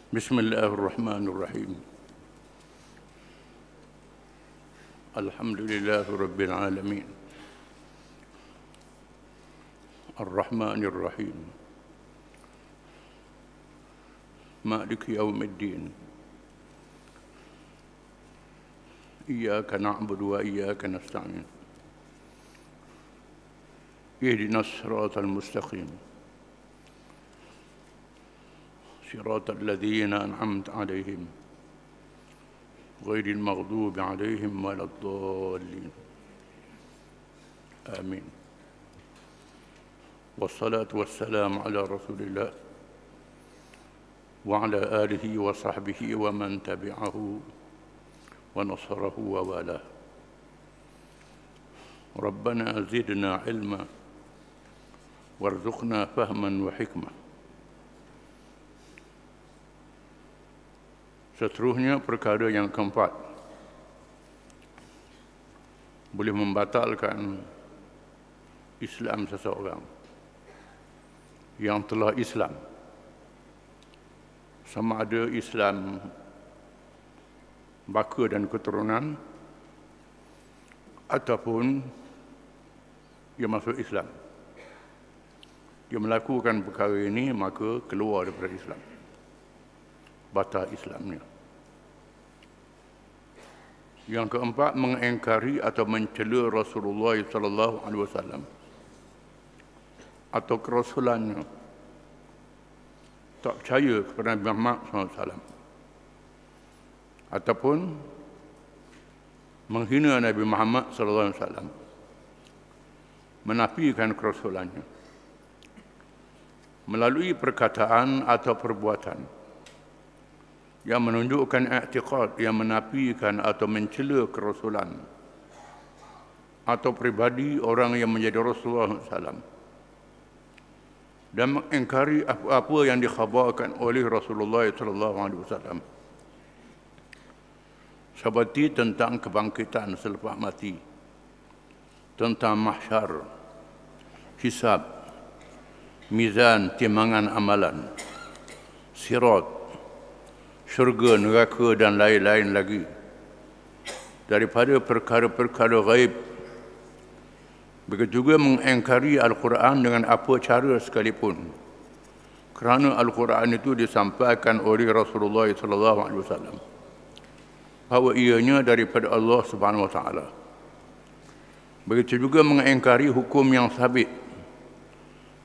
بسم الله الرحمن الرحيم الحمد لله رب العالمين الرحمن الرحيم مالك يوم الدين إياك نعبد وإياك نستعين اهدنا الصراط المستقيم صراط الذين أنعمت عليهم غير المغضوب عليهم ولا الضالين آمين والصلاة والسلام على رسول الله وعلى آله وصحبه ومن تبعه ونصره ووالاه ربنا زدنا علما وارزقنا فهما وحكمة. Seterusnya perkara yang keempat, boleh membatalkan Islam seseorang yang telah Islam, sama ada Islam baka dan keturunan ataupun dia masuk Islam. Dia melakukan perkara ini maka keluar daripada Islam, batal Islamnya. Yang keempat, mengingkari atau mencela Rasulullah sallallahu alaihi wasallam atau kerasulannya, tak percaya kepada Nabi Muhammad SAW, ataupun menghina Nabi Muhammad SAW, menafikan kerasulannya melalui perkataan atau perbuatan yang menunjukkan i'tiqad yang menafikan atau mencela kerasulan atau pribadi orang yang menjadi Rasulullah SAW, dan mengingkari apa-apa yang dikhabarkan oleh Rasulullah SAW seperti tentang kebangkitan selepas mati, tentang mahsyar, hisab, mizan timbangan amalan, sirat, syurga, neraka dan lain-lain lagi daripada perkara-perkara gaib. Begitu juga mengingkari Al-Quran dengan apa cara sekalipun, kerana Al-Quran itu disampaikan oleh Rasulullah SAW bahawa ianya daripada Allah Subhanahu Wa Taala. Begitu juga mengingkari hukum yang sabit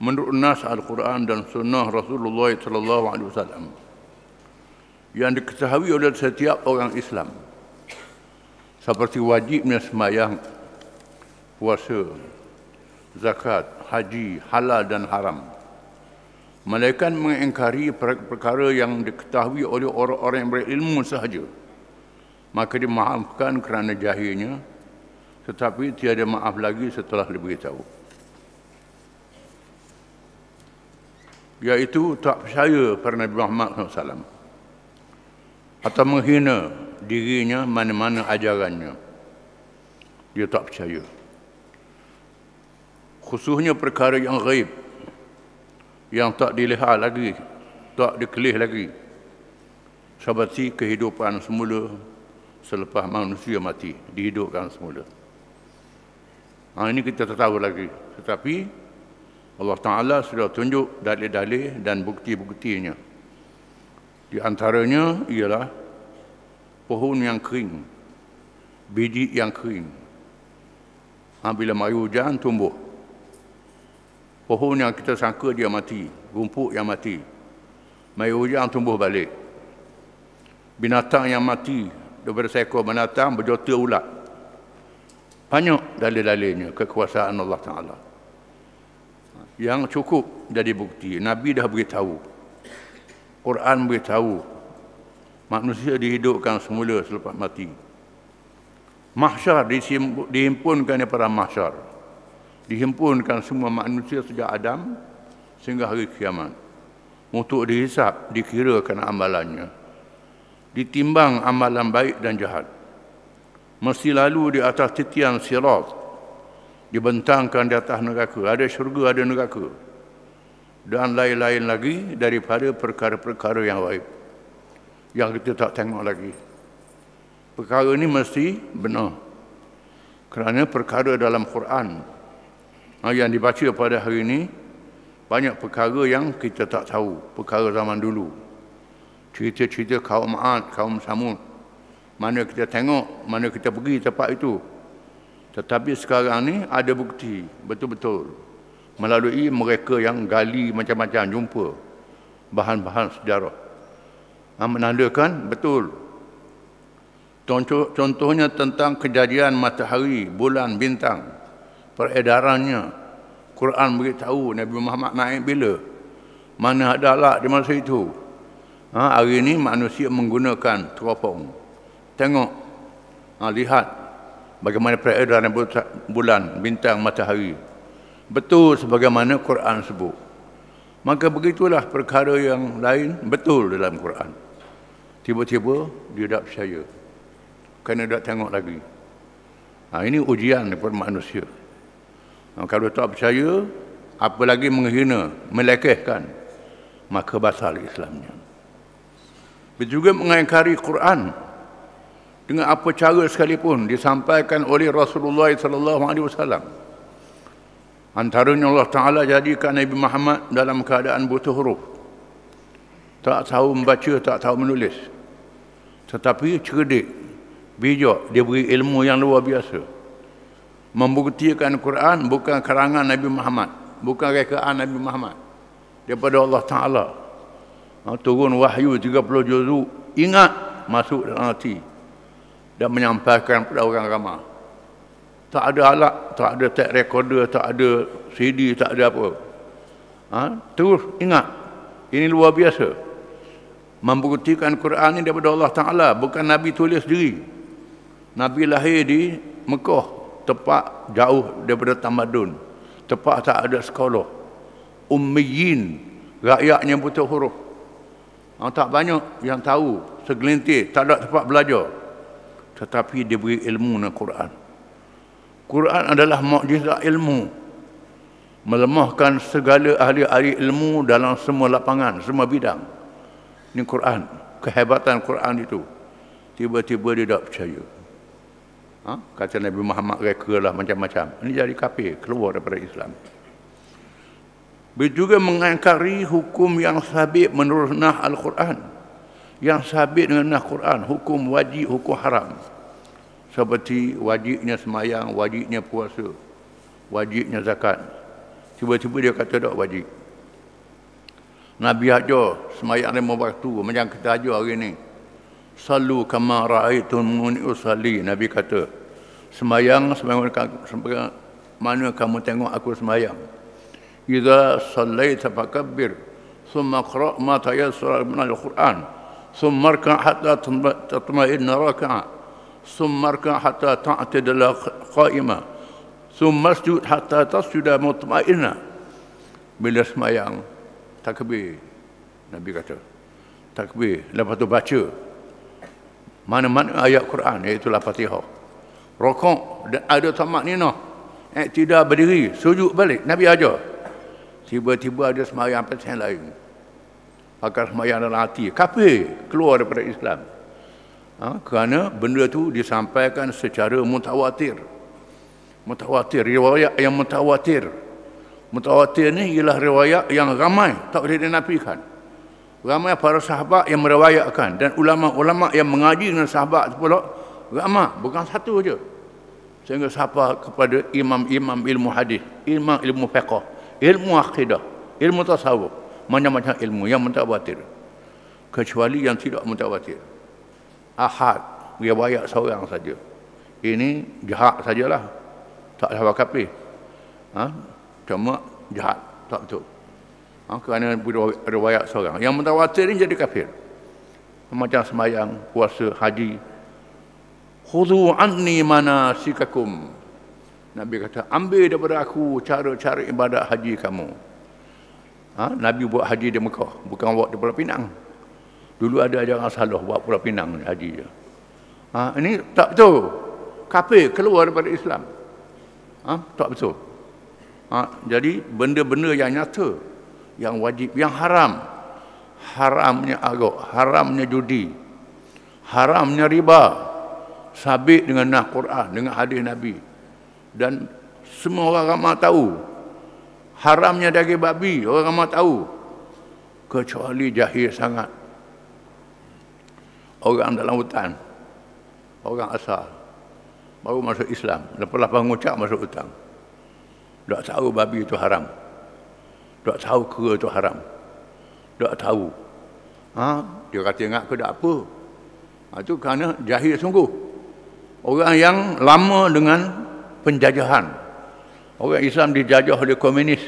menurut nas Al-Quran dan sunnah Rasulullah SAW yang diketahui oleh setiap orang Islam, seperti wajibnya sembahyang, puasa, zakat, haji, halal dan haram. Melainkan mengingkari perkara yang diketahui oleh orang-orang yang berilmu sahaja, maka dimaafkan kerana jahilnya, tetapi tiada maaf lagi setelah diberitahu, iaitu tak percaya pada Nabi Muhammad SAW atau menghina dirinya mana-mana ajarannya. Dia tak percaya. Khususnya perkara yang gaib, yang tak dilihat lagi, tak dikelih lagi, seperti kehidupan semula selepas manusia mati, dihidupkan semula. Ini kita tak tahu lagi, tetapi Allah Ta'ala sudah tunjuk dalil-dalil dan bukti-buktinya. Di antaranya ialah pohon yang kering, biji yang kering. Bila mari hujan tumbuh. Pohon yang kita sangka dia mati, rumput yang mati, mari hujan tumbuh balik. Binatang yang mati, daripada seekor binatang berjuta ulat. Banyak dalil-dalilnya kekuasaan Allah Ta'ala yang cukup jadi bukti. Nabi dah beritahu, Quran beritahu, manusia dihidupkan semula selepas mati. Mahsyar dihimpunkan daripada mahsyar, dihimpunkan semua manusia sejak Adam sehingga hari kiamat untuk dihisap, dikirakan amalannya, ditimbang amalan baik dan jahat, mesti lalu di atas titian sirat, dibentangkan di atas neraka, ada syurga ada neraka, dan lain-lain lagi daripada perkara-perkara yang gaib. yang kita tak tengok lagi. Perkara ini mesti benar. Kerana perkara dalam Quran yang dibaca pada hari ini, banyak perkara yang kita tak tahu. Perkara zaman dulu. Cerita-cerita kaum Ad, kaum Samud. Mana kita tengok, mana kita pergi tempat itu. Tetapi sekarang ni ada bukti, betul-betul. Melalui mereka yang gali macam-macam, jumpa bahan-bahan sejarah. Menandakan betul. Contohnya tentang kejadian matahari, bulan, bintang. Peredarannya. Quran beritahu Nabi Muhammad naik bila. Mana ada alat di masa itu. Hari ini manusia menggunakan teropong. Tengok. Lihat bagaimana peredaran bulan, bintang, matahari. Betul sebagaimana Quran sebut. Maka begitulah perkara yang lain betul dalam Quran. Tiba-tiba dia tak percaya. Kerana tak tengok lagi. Ini ujian daripada manusia. Kalau tak percaya, apalagi menghina, melekehkan, maka batal Islamnya. Juga mengingkari Quran dengan apa cara sekalipun disampaikan oleh Rasulullah SAW. Antaranya Allah Ta'ala jadikan Nabi Muhammad dalam keadaan buta huruf. Tak tahu membaca, tak tahu menulis. Tetapi cerdik, bijak, dia beri ilmu yang luar biasa. Membuktikan Quran bukan karangan Nabi Muhammad, bukan rekaan Nabi Muhammad. Daripada Allah Ta'ala. Turun wahyu 30 juzuk, ingat, masuk dalam hati. Dan menyampaikan kepada orang ramai. Tak ada alat, tak ada tape recorder, tak ada CD, tak ada apa. Terus ingat, ini luar biasa. Membuktikan Quran ini daripada Allah Ta'ala, bukan Nabi tulis sendiri. Nabi lahir di Mekah, tempat jauh daripada tamadun, tempat tak ada sekolah. Ummiyin, rakyatnya buta huruf. Tak banyak yang tahu, segelintir, tak ada tempat belajar. Tetapi dia beri ilmu dengan Quran. Quran adalah mukjizat ilmu. Melemahkan segala ahli-ahli ilmu dalam semua lapangan, semua bidang. Ini Quran, kehebatan Quran itu. Tiba-tiba dia tak percaya. Kata Nabi Muhammad reka lah macam-macam. Ini jadi kafir, keluar daripada Islam. Juga mengingkari hukum yang sabit menurut nah Al-Quran. Yang sabit dengan nah Quran, hukum wajib, hukum haram. Seperti wajibnya semayang, wajibnya puasa, wajibnya zakat. Tiba-tiba dia kata tak wajib. Nabi ajar semayang 5 waktu macam kita ajar hari ni. Sallu kama ra'aitumuni usalli. Nabi kata, semayang sebagaimana kamu tengok aku semayang. Idza sallaita fakabbir, thumma qra' ma tayassara min al-Quran, thumma rka' hatta tatma'inna raka'a, thumma rka' hatta ta'tadila qa'ima, thumma isjud hatta tasjuda mutma'inna. Bila semayang takbir, Nabi kata takbir, lepas tu baca mana-mana ayat Quran, iaitu Al-Fatihah. Rokok, ada tamak ninah, tidak berdiri, sujud balik, Nabi ajar. Tiba-tiba ada semayang pasal lain, pakai semayang dalam hati, kafir, keluar daripada Islam. Kerana benda tu disampaikan secara mutawatir. Mutawatir, riwayat yang mutawatir. Mutawatir ni ialah riwayat yang ramai, tak boleh dinafikan. Ramai para sahabat yang meriwayatkan, dan ulama-ulama yang mengaji dengan sahabat pula ramai, bukan satu saja. Sehingga sampai kepada imam-imam ilmu hadis, imam ilmu fiqh, ilmu akidah, ilmu tasawuf, macam-macam ilmu yang mutawatir. Kecuali yang tidak mutawatir. Ahad, riwayat seorang saja. Ini jahat sajalah. Tak sahabat kafir. Cuma jahat, tak betul. Kerana riwayat seorang. Yang mutawatir ini jadi kafir. Macam semayang, puasa, haji. Khudhu anni manasikakum. Nabi kata, ambil daripada aku cara-cara ibadat haji kamu. Nabi buat haji di Mekah, bukan buat di Pulau Pinang. Dulu ada ajaran salah buat Pulau Pinang haji je. Ini tak betul. Kafir, keluar daripada Islam. Tak betul. Jadi benda-benda yang nyata, yang wajib, yang haram, haramnya arak, haramnya judi, haramnya riba, sabit dengan nas Quran, dengan hadis Nabi. Dan semua orang ramai tahu. Haramnya daging babi, orang ramai tahu. Kecuali jahil sangat. Orang dalam hutan, orang asal, baru masuk Islam. Lepas mengucap masuk hutang. Tak tahu babi itu haram. Tak tahu kera itu haram. Tak tahu. Dia kata ingat ke tak apa. Itu kerana jahil sungguh. Orang yang lama dengan penjajahan. Orang Islam dijajah oleh komunis.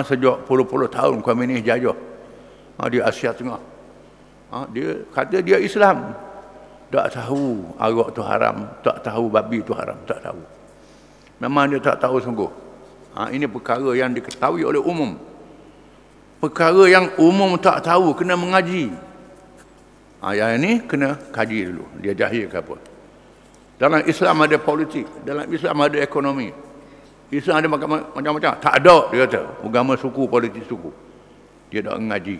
Sejak puluh-puluh tahun komunis jajah. Di Asia Tengah. Dia kata dia Islam. Tak tahu arak tu haram. Tak tahu babi tu haram. Tak tahu. Memang dia tak tahu sungguh. Ini perkara yang diketahui oleh umum. Perkara yang umum tak tahu, kena mengaji. Yang ini kena kaji dulu. Dia jahil ke apa. Dalam Islam ada politik. Dalam Islam ada ekonomi. Islam ada macam-macam. Tak ada, dia kata. Agama suku, politik suku. Dia tak mengaji.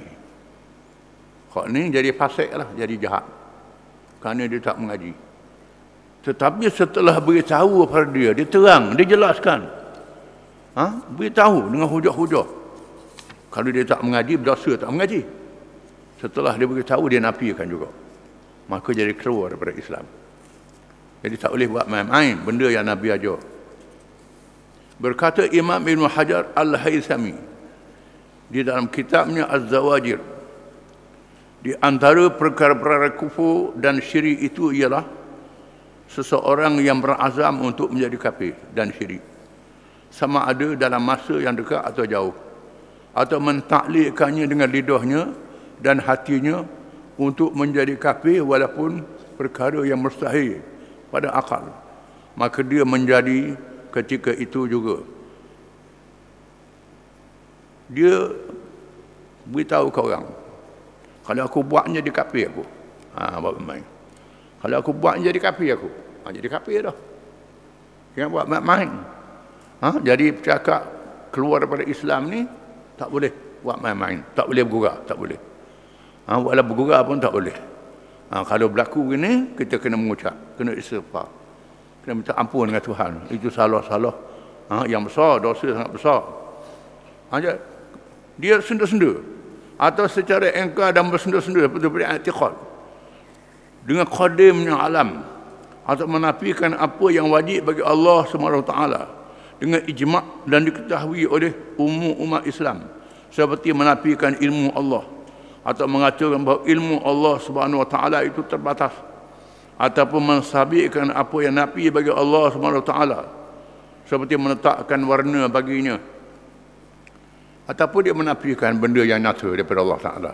Kok ni jadi fasik lah, jadi jahat. Kerana dia tak mengaji. Tetapi setelah beritahu pada dia, dia terang, dia jelaskan. Beritahu dengan hujah-hujah. Kalau dia tak mengaji, berdosa tak mengaji. Setelah dia beritahu, dia nafikan juga. Maka jadi keluar daripada Islam. Jadi tak boleh buat main-main benda yang Nabi ajar. Berkata Imam Ibn Hajar Al-Haythami di dalam kitabnya Az-Zawajir, di antara perkara-perkara kufur dan syirik itu ialah seseorang yang berazam untuk menjadi kafir dan syirik, sama ada dalam masa yang dekat atau jauh, atau mentaklikkannya dengan lidahnya dan hatinya untuk menjadi kafir walaupun perkara yang mustahil pada akal, maka dia menjadi ketika itu juga. Dia beritahu ke orang, kalau aku buat jadi kafir aku. Buat main. Kalau aku buat jadi kafir aku. Jadi kafir dah. Jangan buat main-main. Jadi cakap keluar daripada Islam ni tak boleh buat main-main. Tak boleh bergurau, tak boleh. Walau bergurau pun tak boleh. Kalau berlaku begini, kita kena mengucap, kena istighfar. Kena minta ampun dengan Tuhan. Itu salah-salah yang besar, dosa sangat besar. Dia senda-senda atau secara engkar dan bersenda-senda daripada i'tiqad dengan qadimnya alam, atau menafikan apa yang wajib bagi Allah SWT dengan ijma' dan diketahui oleh umum umat Islam, seperti menafikan ilmu Allah atau mengatakan bahawa ilmu Allah SWT itu terbatas, ataupun mensabitkan apa yang nafi bagi Allah SWT, seperti menetapkan warna baginya, ataupun dia menafikan benda yang nyata daripada Allah Ta'ala.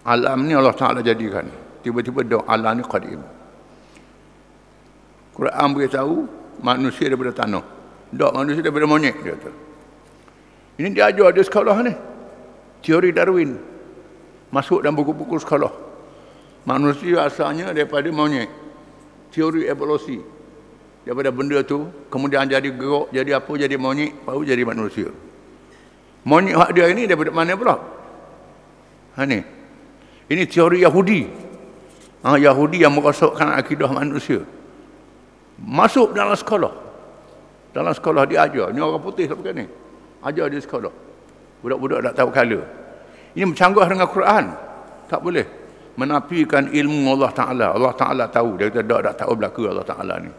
Alam ni Allah Ta'ala jadikan. Tiba-tiba doa alam ni qadim. Quran beritahu manusia daripada tanah. Tak, manusia daripada monyet, dia kata. Ini diajar di sekolah ni. Teori Darwin. Masuk dalam buku-buku sekolah. Manusia asalnya daripada monyet. Teori evolusi. Daripada benda tu, kemudian jadi gerak, jadi apa, jadi monyet, baru jadi manusia. Monyet hak dia ini daripada mana pula? Ni. Ini teori Yahudi. Yahudi yang merosakkan akidah manusia. Masuk dalam sekolah. Dalam sekolah dia ajar. Ni orang putih seperti ni. Ajar di sekolah. Budak-budak tak tahu kala. Ini bercanggah dengan Quran. Tak boleh menafikan ilmu Allah Ta'ala. Allah Ta'ala tahu. Dia kata tak tahu belaka Allah Ta'ala ni.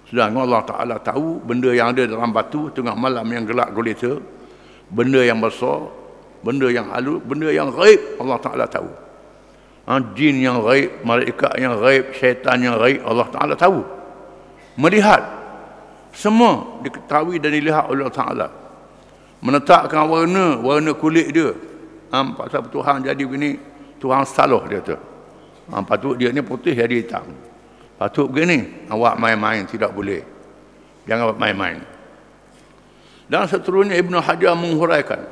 Sedangkan Allah Ta'ala tahu benda yang ada dalam batu tengah malam yang gelap gulita. Benda yang besar, benda yang halus, benda yang gaib, Allah Ta'ala tahu. Jin yang gaib, malaikat yang gaib, syaitan yang gaib, Allah Ta'ala tahu. Melihat, semua diketahui dan dilihat oleh Allah Ta'ala. Menetapkan warna kulit dia. Pasal Tuhan jadi begini, Tuhan salah dia tu. Patut dia ni putih jadi hitam. Patut begini, awak main-main, tidak boleh. Jangan buat main-main. Dan seterusnya Ibn Hajar menghuraikan,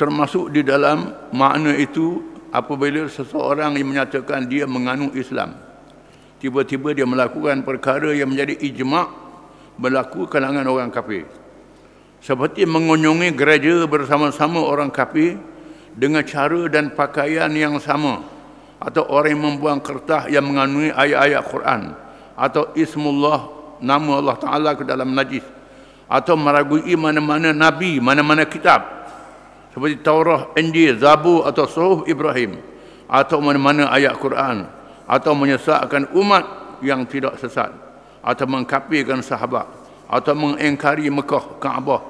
termasuk di dalam makna itu apabila seseorang yang menyatakan dia menganut Islam, tiba-tiba dia melakukan perkara yang menjadi ijma' berlaku kalangan orang kafir, seperti mengunjungi gereja bersama-sama orang kafir dengan cara dan pakaian yang sama, atau orang yang membuang kertas yang mengandungi ayat-ayat Quran, atau ismullah, nama Allah Ta'ala ke dalam najis, atau meragui mana-mana Nabi, mana-mana kitab seperti Taurah, Injil, Zabur atau Suhuf Ibrahim, atau mana-mana ayat Quran, atau menyesatkan umat yang tidak sesat, atau mengkafirkan sahabat, atau mengingkari Mekah, Kaabah,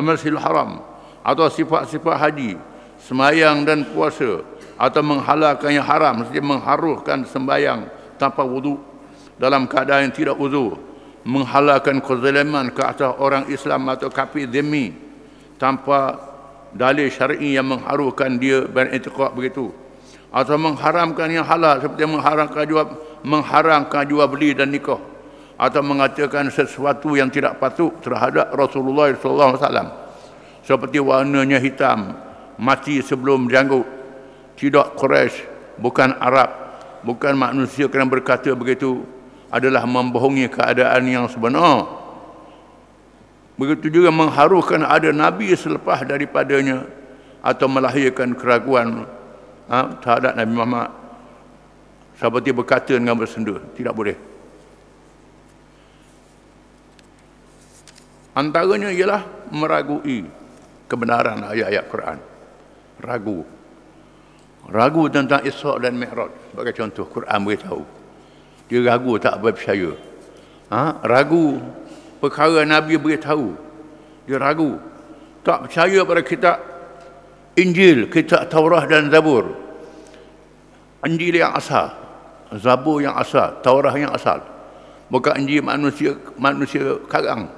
Masjidil Haram, atau sifat-sifat haji, sembahyang dan puasa, atau menghalalkan yang haram, seperti mengharuhkan sembahyang tanpa wudu dalam keadaan yang tidak wudu, menghalalkan kezaliman ke atas orang Islam atau kafir dhimmi tanpa dalil syar'i yang mengharuhkan dia beriktikad begitu, atau mengharamkan yang halal seperti mengharamkan jual beli dan nikah, atau mengatakan sesuatu yang tidak patut terhadap Rasulullah SAW seperti warnanya hitam, mati sebelum janggut, tidak Quraisy, bukan Arab, bukan manusia kerana berkata begitu, adalah membohongi keadaan yang sebenar. Begitu juga mengharuhkan ada Nabi selepas daripadanya, atau melahirkan keraguan terhadap Nabi Muhammad seperti berkata dengan bersenda. Tidak boleh. Antaranya ialah meragui kebenaran ayat-ayat Quran. Ragu tentang Isra' dan Mi'raj. Sebagai contoh, Quran beritahu dia ragu, tak berpercaya. Ragu perkara Nabi beritahu, dia ragu, tak percaya pada kitab Injil, kitab Taurah dan Zabur. Injil yang asal, Zabur yang asal, Taurah yang asal, bukan Injil manusia karang.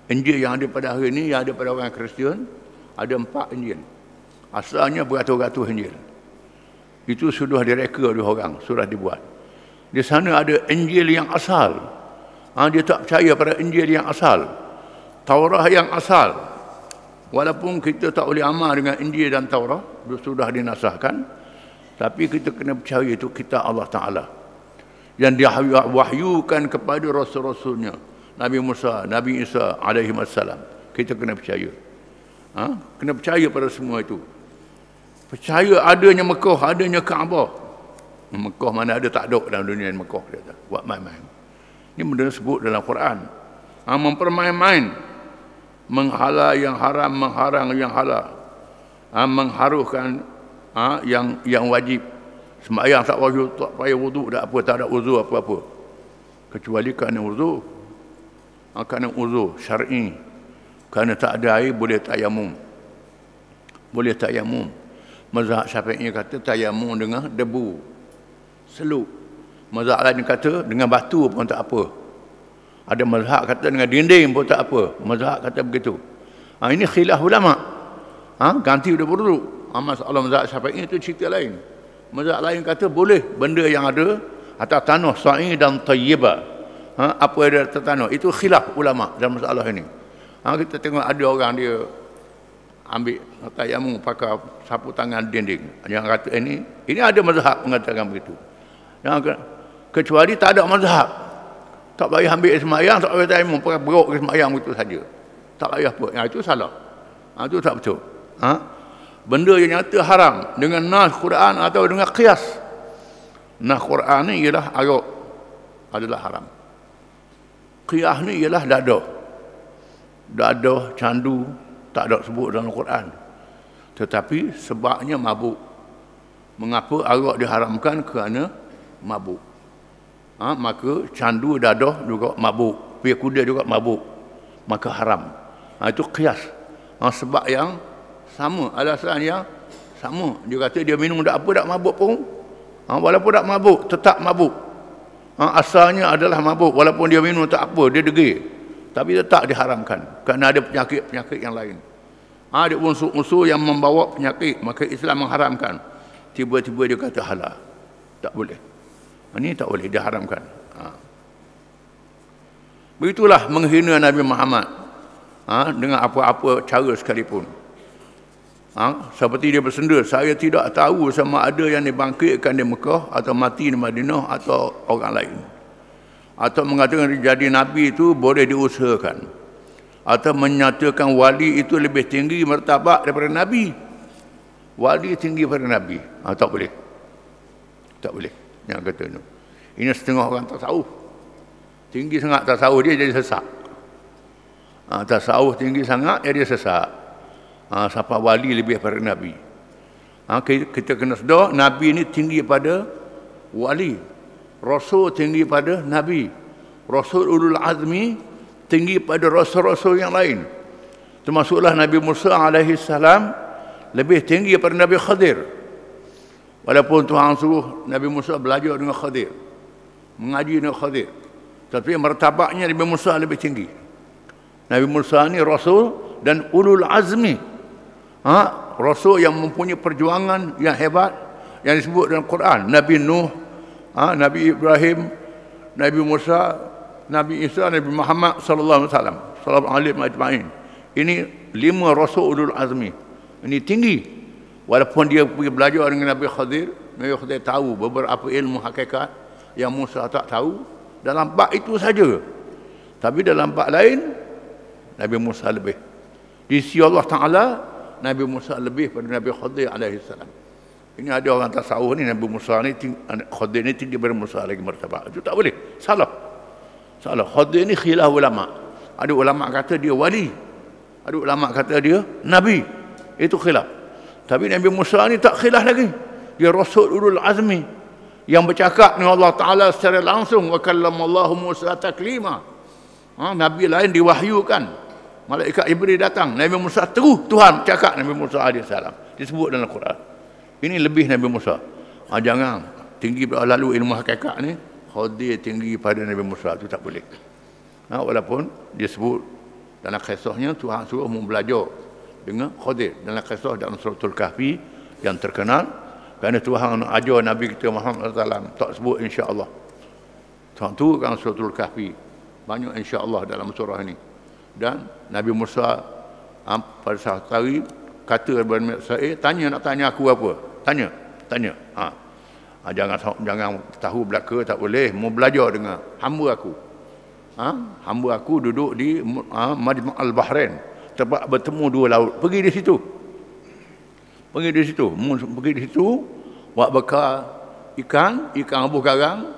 Injil yang ada pada hari ini, yang ada pada orang Kristian, ada 4 Injil. Asalnya beratus-ratus Injil. Itu sudah direka oleh orang, sudah dibuat. Di sana ada Injil yang asal. Dia tak percaya pada Injil yang asal, Taurah yang asal. Walaupun kita tak boleh amal dengan Injil dan Taurah, sudah dinasahkan, tapi kita kena percaya itu kitab Allah Ta'ala yang diwahyukan kepada rasul-rasulnya, Nabi Musa, Nabi Isa alaihi wassalam. Kita kena percaya. Kena percaya pada semua itu. Percaya adanya Mekah, adanya Kaabah. Mekah mana ada, tak ada dalam dunia Mekah, dia kata. Buat main-main. Ini benda sebut dalam Quran. Mempermain-main, menghalal yang haram, mengharang yang halal, mengharuhkan yang wajib. Sembahyang tak wajib, tak payah wudu, tak ada uzur apa-apa, kecuali kerana uzur. Kerana uzur syar'i, kerana tak ada air, boleh tayamum. Boleh tayamum. Mazhab Syafi'i kata tayamum dengan debu, seluk. Mazhab lain kata dengan batu pun tak apa. Ada mazhab kata dengan dinding pun tak apa. Mazhab kata begitu. Ini khilaf ulama. Ganti udah berlalu. Masalah mazhab Syafi'i itu cerita lain. Mazhab lain kata boleh benda yang ada atas tanah sa'i dan tayyibah. Apa yang ada atas tanah. Itu khilaf ulama dalam masalah ini. Kita tengok ada orang dia ambil tayamum pakai sapu tangan dinding. Yang kata ini ada mazhab mengatakan begitu. Kecuali tak ada mazhab, tak payah ambil sembahyang, tak payah tayamum, pakai berok ke sembahyang begitu saja, tak payah apa. Itu salah. Itu tak betul. Benda yang nyata haram dengan nas Quran atau dengan qiyas. Nas Quran ni ialah ayat adalah haram. Qiyas ni ialah dada, candu, tak ada sebut dalam Quran. Tetapi sebabnya mabuk. Mengapa arak diharamkan? Kerana mabuk. Maka candu, dadah juga mabuk, pia kuda juga mabuk, maka haram. Itu qiyas. Sebab yang sama, alasan yang sama. Dia kata dia minum tak apa, tak mabuk pun, walaupun tak mabuk, tetap mabuk. Asalnya adalah mabuk, walaupun dia minum tak apa, dia degil, tapi tetap diharamkan kerana ada penyakit-penyakit yang lain. Ada unsur-unsur yang membawa penyakit, maka Islam mengharamkan. Tiba-tiba dia kata halal, tak boleh. Ini tak boleh, diharamkan. Begitulah menghina Nabi Muhammad dengan apa-apa cara sekalipun. Seperti dia bersenda, saya tidak tahu sama ada yang dibangkitkan di Mekah atau mati di Madinah atau orang lain. Atau mengatakan jadi Nabi itu boleh diusahakan. Atau menyatakan wali itu lebih tinggi martabat daripada Nabi. Wali tinggi daripada Nabi. Tak boleh. Tak boleh. Yang kata itu. Ini setengah orang tasawuf. Tinggi sangat tasawuf dia jadi sesak. Tasawuf tinggi sangat dia sesak. Siapa wali lebih daripada Nabi. Kita kena sedar Nabi ini tinggi pada wali. Rasul tinggi pada Nabi. Rasul ulul azmi tinggi pada rasul-rasul yang lain. Termasuklah Nabi Musa alaihi salam lebih tinggi daripada Nabi Khadir. Walaupun Tuhan suruh Nabi Musa belajar dengan Khadir, mengaji dengan Khadir, tapi martabatnya Nabi Musa lebih tinggi. Nabi Musa ni rasul dan ulul azmi. Rasul yang mempunyai perjuangan yang hebat yang disebut dalam Quran. Nabi Nuh, Nabi Ibrahim, Nabi Musa, Nabi Isa, Nabi Muhammad sallallahu alaihi wasallam, sallallahu alaihi majma'in. Ini 5 rasul ulul azmi. Ini tinggi. Walaupun dia pergi belajar dengan Nabi Khadir, Nabi Khadir tahu beberapa ilmu hakikat yang Musa tak tahu dalam bab itu saja. Tapi dalam bab lain Nabi Musa lebih. Di sisi Allah Taala Nabi Musa lebih pada Nabi Khadir alaihi salam. Ini ada orang tasawuf ni Nabi Musa ni Khadir ni tinggi daripada Musa lagi martabat. Itu tak boleh. Salah. Khadir ni khilaf ulama. Ada ulama kata dia wali. Ada ulama kata dia nabi. Itu khilaf. Tapi Nabi Musa ni tak khilaf lagi. Dia rasul ulul azmi yang bercakap dengan Allah Taala secara langsung. Wa kallamallahu Musa taklima. Nabi lain diwahyukan. Malaikat Jibril datang. Nabi Musa terus Tuhan cakap Nabi Musa alaihi salam. Disebut dalam Quran. Ini lebih Nabi Musa. Jangan tinggi lalu ilmu hakikat ni Khadir tinggi pada Nabi Musa, itu tak boleh. Walaupun dia sebut dalam kisahnya Tuhan suruh membelajar dengan Khadir dalam kisah dalam suratul Kahfi yang terkenal, kerana Tuhan ajar Nabi kita Muhammad SAW tak sebut insya-Allah. Tuhan turunkan suratul Kahfi banyak insya-Allah dalam surah ini. Dan Nabi Musa pada saat hari kata kepada saya, nak tanya aku apa? Tanya. Jangan tahu belaka, tak boleh. Mau belajar dengan hamba aku. Hamba aku duduk di Majma' al-Bahrain, tempat bertemu 2 laut. Pergi di situ. Pergi di situ buat bekal ikan abu karang.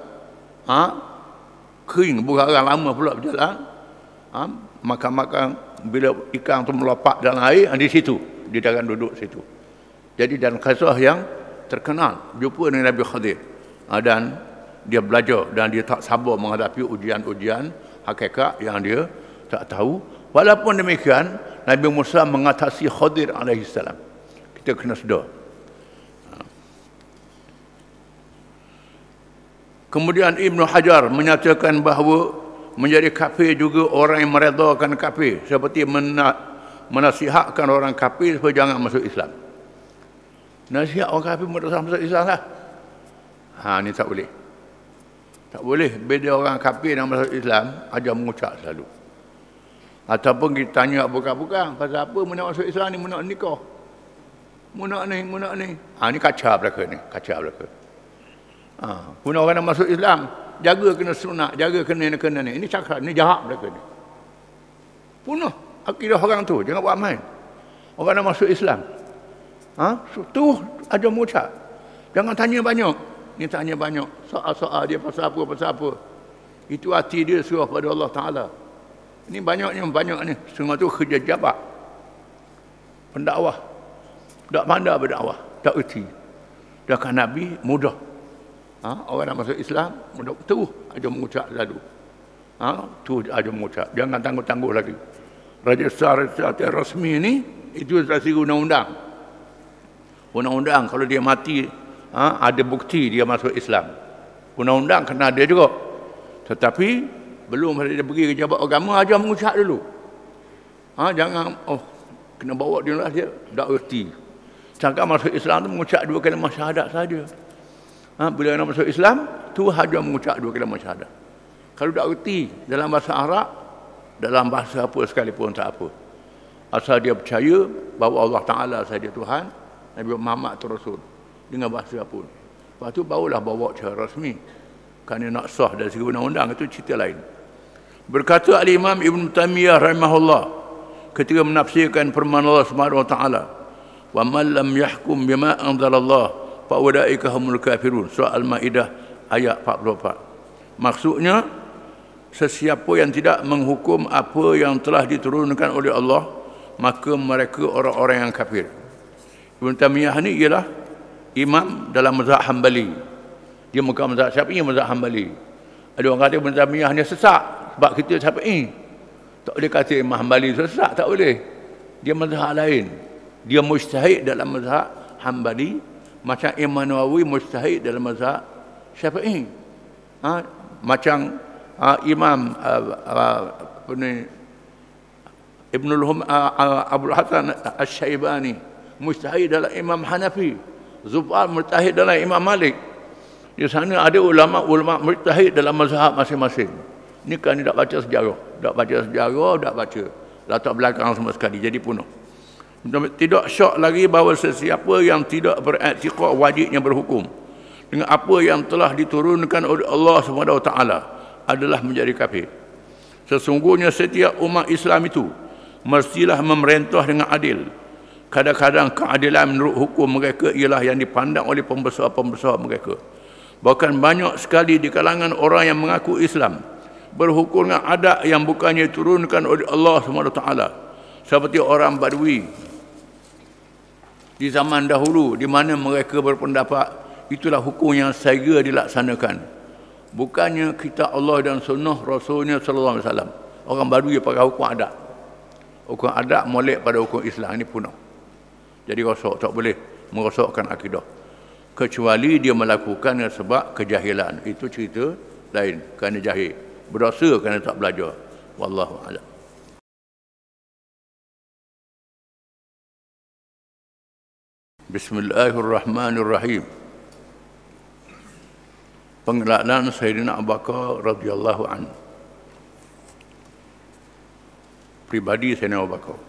Kering abu karang lama pula berjalan. Makan-makan bila ikan tu melompat dalam air, di situ dia jangan duduk situ. Jadi dalam kisah yang terkenal jumpa dengan Nabi Khadir, dan dia belajar dan dia tak sabar menghadapi ujian-ujian hakikat yang dia tak tahu. Walaupun demikian Nabi Musa mengatasi Khadir alaihi salam. Kita kena sedar. Kemudian Ibn Hajar menyatakan bahawa menjadi kafir juga orang yang meredakan kafir, seperti menasihatkan orang kafir supaya jangan masuk Islam. Nasihat orang kafir masuk Islam lah. Ni tak boleh. Tak boleh. Beda orang kafir yang masuk Islam, ajar mengucap selalu. Ataupun kita tanya bukan-bukan, pasal apa mu nak masuk Islam ni, mu nak nikah. Mu nak ni. Ni kacau belaka ni. Guna orang nak masuk Islam, jaga kena sunat, jaga kena ni. Ini cakap, ni jahat belaka ni. Punah akidah orang tu, jangan buat main. Orang nak masuk Islam, tu ajar mengucap. Jangan tanya banyak. Ni tanya banyak. Soal-soal dia pasal apa. Itu hati dia serah pada Allah Ta'ala. Ini banyak ni. Semua tu kerja jabat. Pendakwah. Tak pandai berdakwah. Tak erti. Sedangkan Nabi mudah. Orang nak masuk Islam, mudah. Terus ajar mengucap lalu. Terus ajar mengucap. Jangan tangguh-tangguh lagi. Registrasi rasmi ni, itu registrasi undang-undang. Undang-undang kalau dia mati, ada bukti dia masuk Islam. Undang-undang kena ada juga. Tetapi belum dia pergi ke jabat agama, ajar mengucap dulu. Jangan kena bawa dia lah, dia tak erti. Sedangkan masuk Islam tu mengucap 2 kalimah syahadat saja. Bila nak masuk Islam, tu ajar mengucap 2 kalimah syahadat. Kalau tak erti dalam bahasa Arab, dalam bahasa apa sekalipun tak apa. Asal dia percaya bahawa Allah Ta'ala sahaja Tuhan, Nabi Muhammad tu Rasul, dengan bahasa apa. Lepas tu barulah bawa cara rasmi. Kerana nak sah dari segi undang-undang, itu cerita lain. Berkata Al-Imam Ibn Taymiyah rahimahullah ketika menafsirkan firman Allah Subhanahu wa taala, "Wa man lam yahkum bima anzalallah fa ulaika humul kafirun. Surah Al-Maidah ayat 44. Maksudnya sesiapa yang tidak menghukum apa yang telah diturunkan oleh Allah, maka mereka orang-orang yang kafir. Ibn Taymiyah ni ialah imam dalam mazhab Hambali. Dia bukan mazhab Syafi'i, mazhab Hambali. Ada orang kata Ibn Taymiyah ni sesat sebab kita Syafi'i. Tak boleh kata Imam Hambali sesat, tak boleh. Dia mazhab lain. Dia mujtahid dalam mazhab Hambali, macam Imam Nawawi mujtahid dalam mazhab Syafi'i. Macam Imam Abdul Hasan Asy-Syaibani mujtahid dalam Imam Hanafi. Zufar mujtahid dalam Imam Malik. Di sana ada ulama mujtahid dalam mazhab masing-masing. Ni kan tak baca sejarah, tak baca latar belakang sama sekali, jadi penuh. Tidak syak lagi bahawa sesiapa yang tidak beriktikad wajibnya berhukum dengan apa yang telah diturunkan oleh Allah SWT adalah menjadi kafir. Sesungguhnya setiap umat Islam itu mestilah memerintah dengan adil. Kadang-kadang keadilan menurut hukum mereka ialah yang dipandang oleh pembesar-pembesar mereka. Bahkan banyak sekali di kalangan orang yang mengaku Islam berhukum dengan adat yang bukannya diturunkan oleh Allah SWT, seperti orang Badui di zaman dahulu, di mana mereka berpendapat itulah hukum yang segera dilaksanakan, bukannya kitab Allah dan sunnah Rasulnya sallallahu alaihi wasallam. Orang Badui pakai hukum adat. Hukum adat molek pada hukum Islam, ini punah. Jadi rosak, tak boleh merosakkan akidah, kecuali dia melakukan sebab kejahilan. Itu cerita lain, kerana jahil, berdosa kerana tak belajar. Wallahu a'lam. Bismillahirrahmanirrahim. Pengenalan Sayyidina Abu Bakar radhiyallahu anhu. Pribadi Sayyidina Abu Bakar.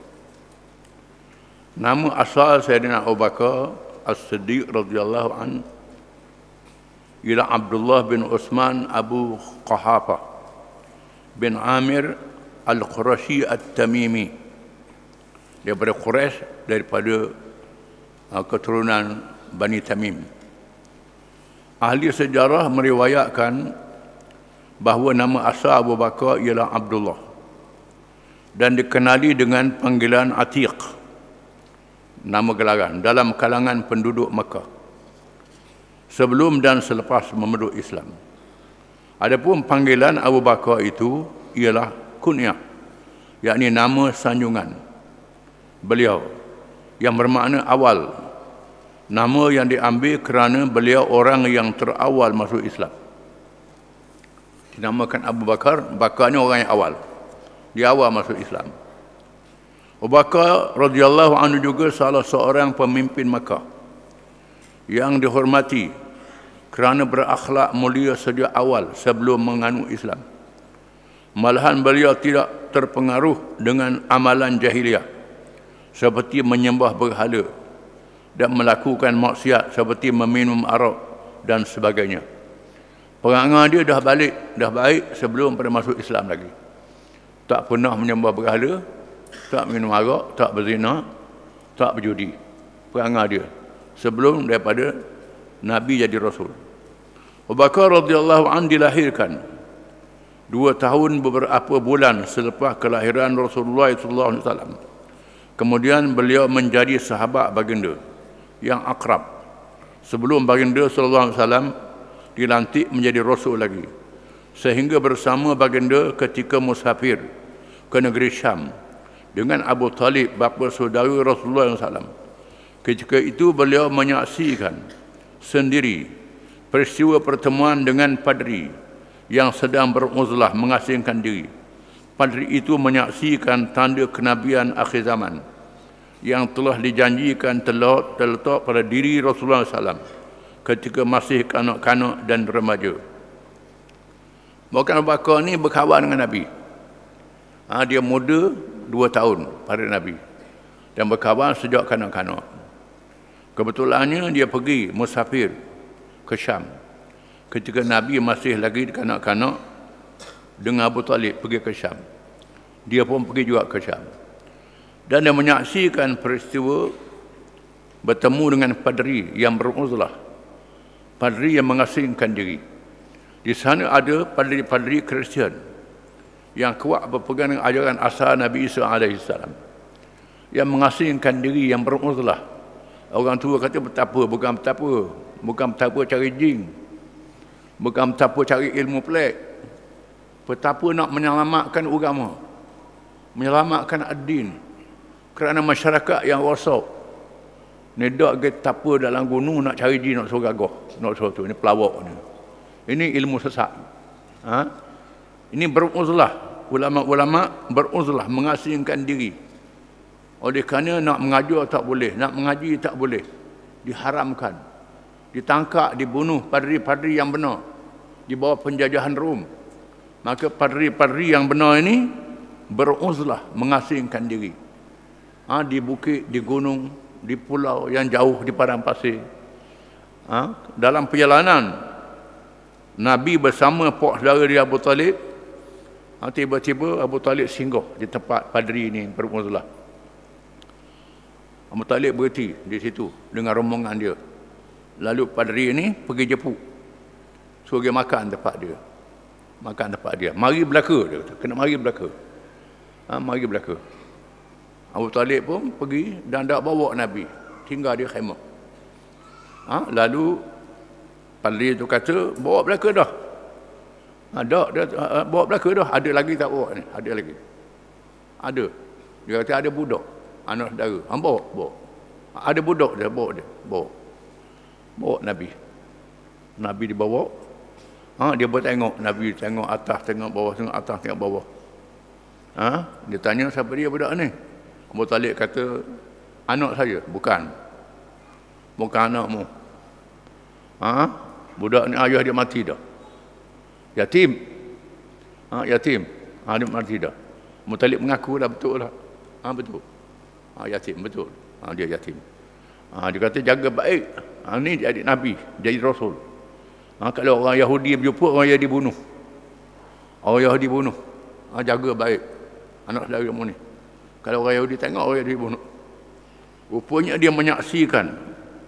Nama asal Sayyidina Abu Bakar As-Siddiq radhiyallahu anhu ialah Abdullah bin Utsman Abu Quhafah bin Amir Al-Qurashi At-Tamimi, daripada Quraisy, daripada keturunan Bani Tamim. Ahli sejarah meriwayatkan bahawa nama asal Abu Bakar ialah Abdullah dan dikenali dengan panggilan Atiq, nama gelaran dalam kalangan penduduk Mekah sebelum dan selepas memeluk Islam. Adapun panggilan Abu Bakar itu ialah kunyah, yakni nama sanjungan beliau yang bermakna awal. Nama yang diambil kerana beliau orang yang terawal masuk Islam. Dinamakan Abu Bakar, Bakarnya orang yang awal. Dia awal masuk Islam. Abu Bakar radhiyallahu anhu juga salah seorang pemimpin Makkah yang dihormati kerana berakhlak mulia sejak awal sebelum menganut Islam. Malahan beliau tidak terpengaruh dengan amalan jahiliah seperti menyembah berhala dan melakukan maksiat seperti meminum arak dan sebagainya. Perangai dia dah baik sebelum pada masuk Islam lagi. Tak pernah menyembah berhala, tak minum arak, tak berzina, tak berjudi. Perangai dia sebelum daripada Nabi jadi Rasul. Abu Bakar radhiyallahu anhu dilahirkan 2 tahun beberapa bulan selepas kelahiran Rasulullah SAW. Kemudian beliau menjadi sahabat baginda yang akrab sebelum baginda SAW dilantik menjadi Rasul lagi, sehingga bersama baginda ketika musafir ke negeri Syam dengan Abu Talib, bapa saudara Rasulullah SAW. Ketika itu beliau menyaksikan sendiri peristiwa pertemuan dengan padri yang sedang beruzlah mengasingkan diri. Padri itu menyaksikan tanda kenabian akhir zaman yang telah dijanjikan terletak pada diri Rasulullah SAW ketika masih kanak-kanak dan remaja. Bahkan Abu Bakar ni berkawan dengan Nabi. Dia muda 2 tahun pada Nabi dan berkawan sejak kanak-kanak. Kebetulannya dia pergi musafir ke Syam ketika Nabi masih lagi kanak-kanak dengan Abu Talib pergi ke Syam. Dia pun pergi juga ke Syam. Dan dia menyaksikan peristiwa bertemu dengan padri yang beruzlah padri yang mengasingkan diri. Di sana ada padri-padri Kristian yang kuat berpegang dengan ajaran asal Nabi Isa AS, yang mengasingkan diri, yang beruzlah. Orang tua kata betapa, bukan betapa cari jin, bukan betapa cari ilmu pelik, betapa nak menyelamatkan agama, menyelamatkan ad-din, kerana masyarakat yang rosak. Ni dak ke tapa dalam gunung nak cari jin, nak suruh gagah, nak suruh tu, ini pelawak ni. Ini ilmu sesat. Ini beruzlah. Ulama-ulama beruzlah, mengasingkan diri. Oleh kerana nak mengajar tak boleh, nak mengaji tak boleh. Diharamkan. Ditangkap, dibunuh padri-padri yang benar di bawah penjajahan Rom. Maka padri-padri yang benar ini beruzlah, mengasingkan diri. Di bukit, di gunung, di pulau yang jauh, di padang pasir. Dalam perjalanan Nabi bersama pak saudara dia Abu Talib, tiba-tiba Abu Talib singgah di tempat padri ini beruzlah. Abu Talib berhenti di situ dengan rombongan dia. Lalu padri ini pergi jemput, suruh dia makan tempat dia. Makan tempat dia. Mari belaka, dia kata. Kena mari belaka. Mari belaka. Abu Talib pun pergi dan tak bawa Nabi. Tinggal di khemah. Lalu padri itu kata, bawa belaka dah. Bawa belaka dah. Ada lagi tak bawa ni? Ada lagi. Ada. Dia kata ada budak, anak saudara. Bawa. Ada budak dia, bawa dia. Bawa Nabi. Nabi dibawa. Dia bertengok. Nabi tengok atas, tengok bawah, tengok atas, tengok bawah. Dia tanya siapa dia budak ni. Abu Talib kata, anak saya. Bukan anakmu. Budak ni ayah dia mati dah. Yatim. Yatim. Dia mati dah. Abu Talib mengaku dah betul lah. Betul. Yatim, betul. Dia yatim. Dia kata jaga baik. Ni jadi Nabi, jadi Rasul. Kalau orang Yahudi berjumpa, orang Yahudi bunuh. Orang Yahudi bunuh. Jaga baik anak saudara mu ni. Kalau orang Yahudi tengok, orang Yahudi bunuh. Rupanya dia menyaksikan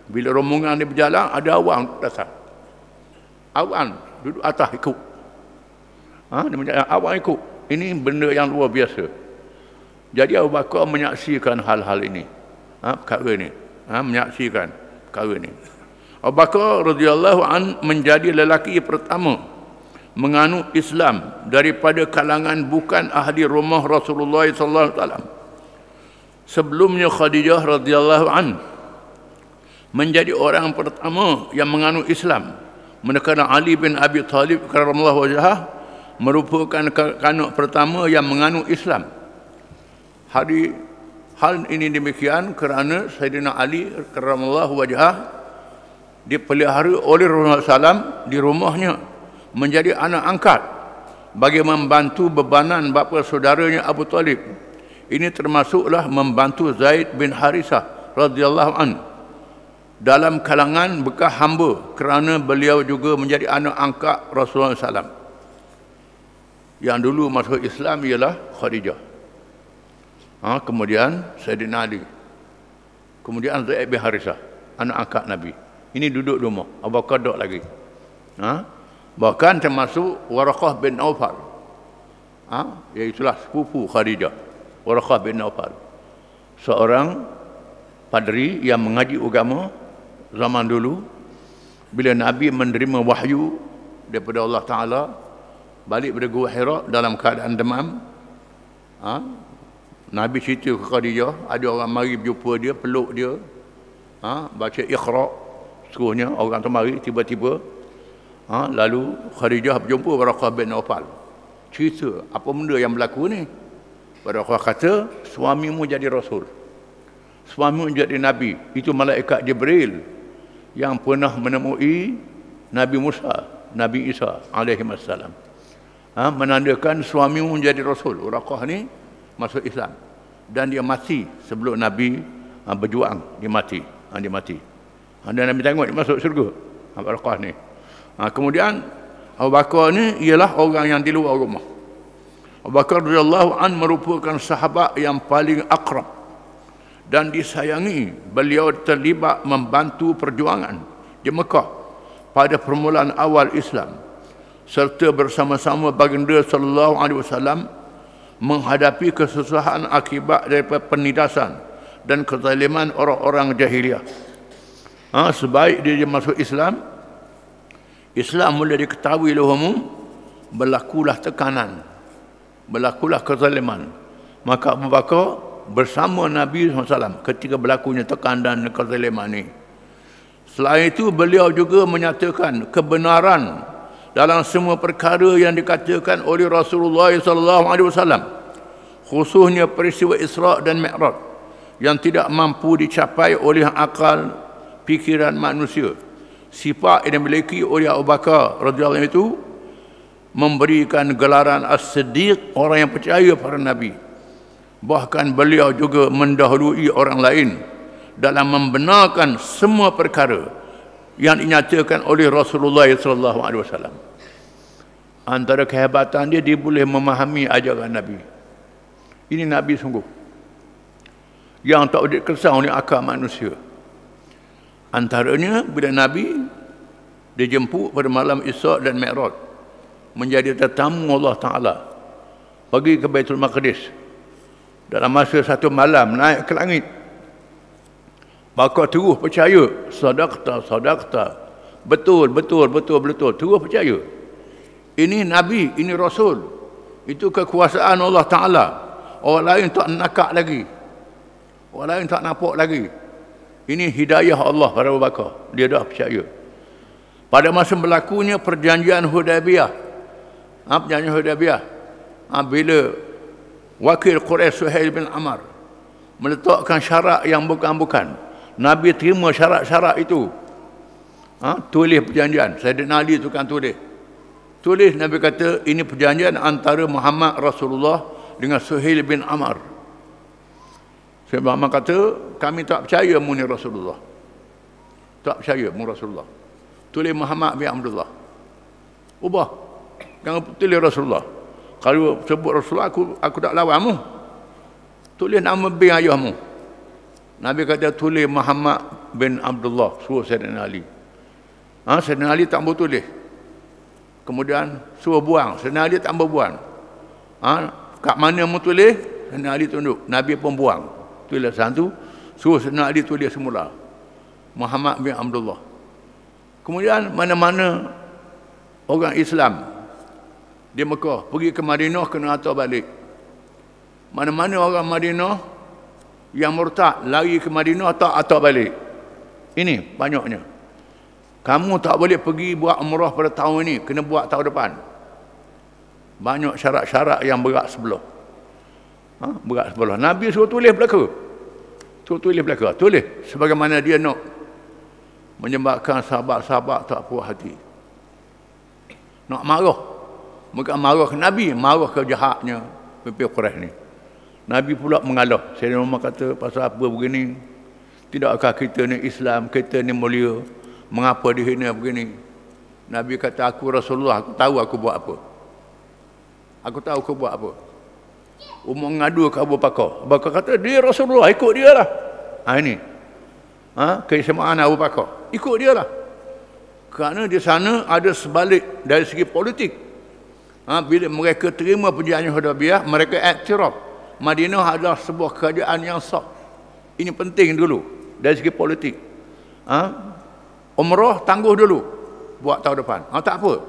bila rombongan dia berjalan, ada awan datang. Awan duduk atas ikut. Dia menjaga awan ikut. Ini benda yang luar biasa. Jadi Abu Bakar menyaksikan hal-hal ini. Perkara ini. Menyaksikan perkara ini. Abu Bakar radhiyallahu an menjadi lelaki pertama menganut Islam daripada kalangan bukan ahli rumah Rasulullah sallallahu alaihi wasallam. Sebelumnya Khadijah radhiyallahu an menjadi orang pertama yang menganut Islam, manakala Ali bin Abi Talib karramallahu wajhah merupakan kanak pertama yang menganut Islam. Hal ini demikian kerana Sayyidina Ali karramallahu wajhah dipelihara oleh Rasulullah SAW di rumahnya menjadi anak angkat bagi membantu bebanan bapa saudaranya Abu Talib. Ini termasuklah membantu Zaid bin Harisah radhiyallahu an dalam kalangan bekas hamba kerana beliau juga menjadi anak angkat Rasulullah SAW. Yang dulu masuk Islam ialah Khadijah. Kemudian Sayyidina Ali. Kemudian Zaid bin Harisah, anak angkat Nabi. Ini duduk di rumah. Abu Bakar duduk lagi. Bahkan termasuk Waraqah bin Nawfal. Iaitulah sepupu Khadijah. Waraqah bin Nawfal. Seorang padri yang mengaji agama zaman dulu. Bila Nabi menerima wahyu daripada Allah Ta'ala, balik dari Gua Hira dalam keadaan demam. Nabi cerita ke Khadijah, ada orang mari berjumpa dia, peluk dia, baca Iqra, suruhnya orang tu mari tiba-tiba. Lalu Khadijah berjumpa Waraqah bin Nawfal. Cerita apa benda yang berlaku ni. Waraqah kata, suamimu jadi Rasul, suamimu jadi Nabi. Itu malaikat Jibril yang pernah menemui Nabi Musa, Nabi Isa alaihissalam. Menandakan suamimu menjadi Rasul. Waraqah ni masuk Islam dan dia mati sebelum Nabi berjuang. Dia mati. Dan Nabi tengok dia masuk syurga. Waraqah ni. Kemudian Abu Bakar ni ialah orang yang di luar rumah. Abu Bakar radhiyallahu an merupakan sahabat yang paling akrab dan disayangi. Beliau terlibat membantu perjuangan di Mekah pada permulaan awal Islam, serta bersama-sama baginda sallallahu alaihi wasallam menghadapi kesusahan akibat daripada penindasan dan kezaliman orang-orang jahiliah. Sebaik dia masuk Islam, Islam mula diketahui oleh umum, berlakulah tekanan, berlakulah kezaliman. Maka Abu Bakar bersama Nabi SAW ketika berlakunya tekanan dan kezaliman ini. Selain itu, beliau juga menyatakan kebenaran dalam semua perkara yang dikatakan oleh Rasulullah SAW, khususnya peristiwa Isra' dan Mi'raj yang tidak mampu dicapai oleh akal pikiran manusia. Sifat yang dimiliki oleh Abu Bakar radhiyallahu anhu itu memberikan gelaran as-siddiq, orang yang percaya pada Nabi. Bahkan beliau juga mendahului orang lain dalam membenarkan semua perkara yang dinyatakan oleh Rasulullah SAW. Antara kehebatan dia boleh memahami ajaran Nabi. Ini Nabi sungguh yang tak boleh kesal oleh akal manusia. Antaranya bila Nabi dijemput pada malam Isra' dan Mi'raj menjadi tetamu Allah Ta'ala, pergi ke Baitul Maqdis dalam masa satu malam, naik ke langit. Maka terus percaya, sadaqta, sadaqta, betul, betul, betul, betul, terus percaya. Ini Nabi, ini Rasul, itu kekuasaan Allah Ta'ala. Orang lain tak nakak lagi, orang lain tak nampak lagi. Ini hidayah Allah pada Abu Bakar, dia dah percaya. Pada masa berlakunya perjanjian Hudaybiyah, perjanjian Hudaybiyah, bila wakil Quraisy Suhail bin Amr meletakkan syarat yang bukan-bukan, Nabi terima syarat-syarat itu. Tulis perjanjian. Sayyidina Ali tukang tulis. Tulis, Nabi kata ini perjanjian antara Muhammad Rasulullah dengan Suhail bin Amr. Sayyidina Amr kata, kami tak percaya mu ni Rasulullah. Tak percaya mu Rasulullah. Tulis Muhammad bin Abdullah. Ubah. Jangan tulis Rasulullah. Kalau sebut Rasulullah, aku tak lawan mu. Tulis nama bin ayahmu. Nabi kata tulis Muhammad bin Abdullah, suruh Sayyidina Ali. Sayyidina Ali tak boleh tulis. Kemudian suruh buang. Sayyidina Ali tak boleh buang. Kat mana mu tulis? Sayyidina Ali tunduk. Nabi pun buang. Tulis satu, suruh Sayyidina Ali tulis semula. Muhammad bin Abdullah. Kemudian mana-mana orang Islam di Mekah pergi ke Madinah kena hantar balik. Mana-mana orang Madinah yang murtad lari ke Madinah tak hantar balik. Ini banyaknya. Kamu tak boleh pergi buat umrah pada tahun ini, kena buat tahun depan. Banyak syarat-syarat yang berat sebelah. Berat sebelah. Nabi suruh tulis belaka. Suruh tulis belaka. Tulis sebagaimana dia nak menyebabkan sahabat-sahabat tak puas hati. Nak marah. Bukan marah ke Nabi, marah ke jahatnya pemimpin Quraisy ni. Nabi pula mengalah. Sayyidina Umar kata, pasal apa begini? Tidakkah kita ni Islam, kita ni mulia, mengapa dihina begini? Nabi kata, aku Rasulullah, aku tahu aku buat apa. Aku tahu aku buat apa. Umar mengadu ke Abu Bakar. Abu Bakar kata, dia Rasulullah, ikut dia lah. Ini keistimewaan Abu Bakar, ikut dia lah. Kerana di sana ada sebalik dari segi politik. Bila mereka terima perjanjian Hudaybiyah, mereka iktiraf Madinah adalah sebuah kerajaan yang sah. Ini penting dulu dari segi politik. Umrah tangguh dulu, buat tahun depan. Tak apa.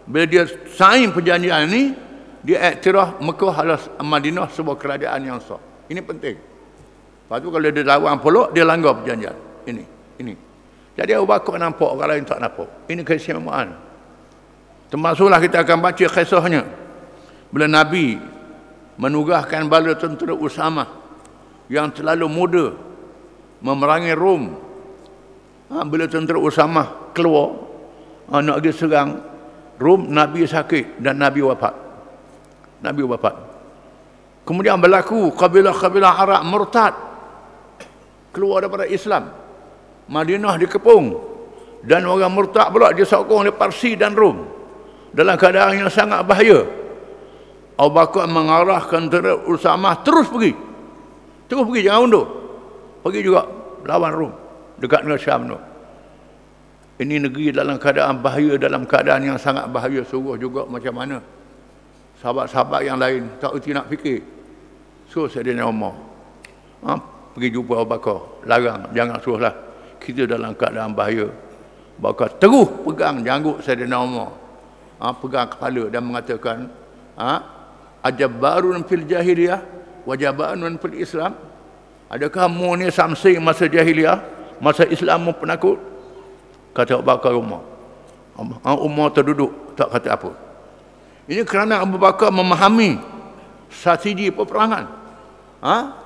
Bila dia sign perjanjian ini, dia iktiraf Mekah adalah Madinah sebuah kerajaan yang sah. Ini penting. Lepas tu kalau dia lawan pula, dia langgar perjanjian. Ini. Jadi Abu Bakar nampak, orang lain tak nampak. Ini keistimewaan. Termasuklah kita akan baca kisahnya. Bila Nabi menugaskan bala tentera Usamah yang terlalu muda memerangi Rom. Bila tentera Usamah keluar nak pergi serang Rom, Nabi sakit dan Nabi wafat. Kemudian berlaku kabilah-kabilah Arab murtad, keluar daripada Islam. Madinah dikepung dan orang murtad pula disokong oleh Parsi dan Rom dalam keadaan yang sangat bahaya. Abu Bakar mengarahkan tentera Usamah terus pergi, jangan undur, pergi juga lawan Rom dekat dengan Syam tu. Ini negeri dalam keadaan bahaya, dalam keadaan yang sangat bahaya. Suruh juga macam mana sahabat-sahabat yang lain tak erti nak fikir. So Saidina Umar pergi jumpa Abu Bakar, larang, jangan suruhlah, kita dalam keadaan bahaya. Abu Bakar terus pegang janggut Saidina Umar, pegang kepala dan mengatakan, ajabarun fil jahiliyah wajabanun fil Islam. Adakah mu ni samsing masa jahiliyah, masa Islam mu penakut? Kata Abu Bakar Umar. Umar terduduk, tak kata apa. Ini kerana Abu Bakar memahami strategi peperangan.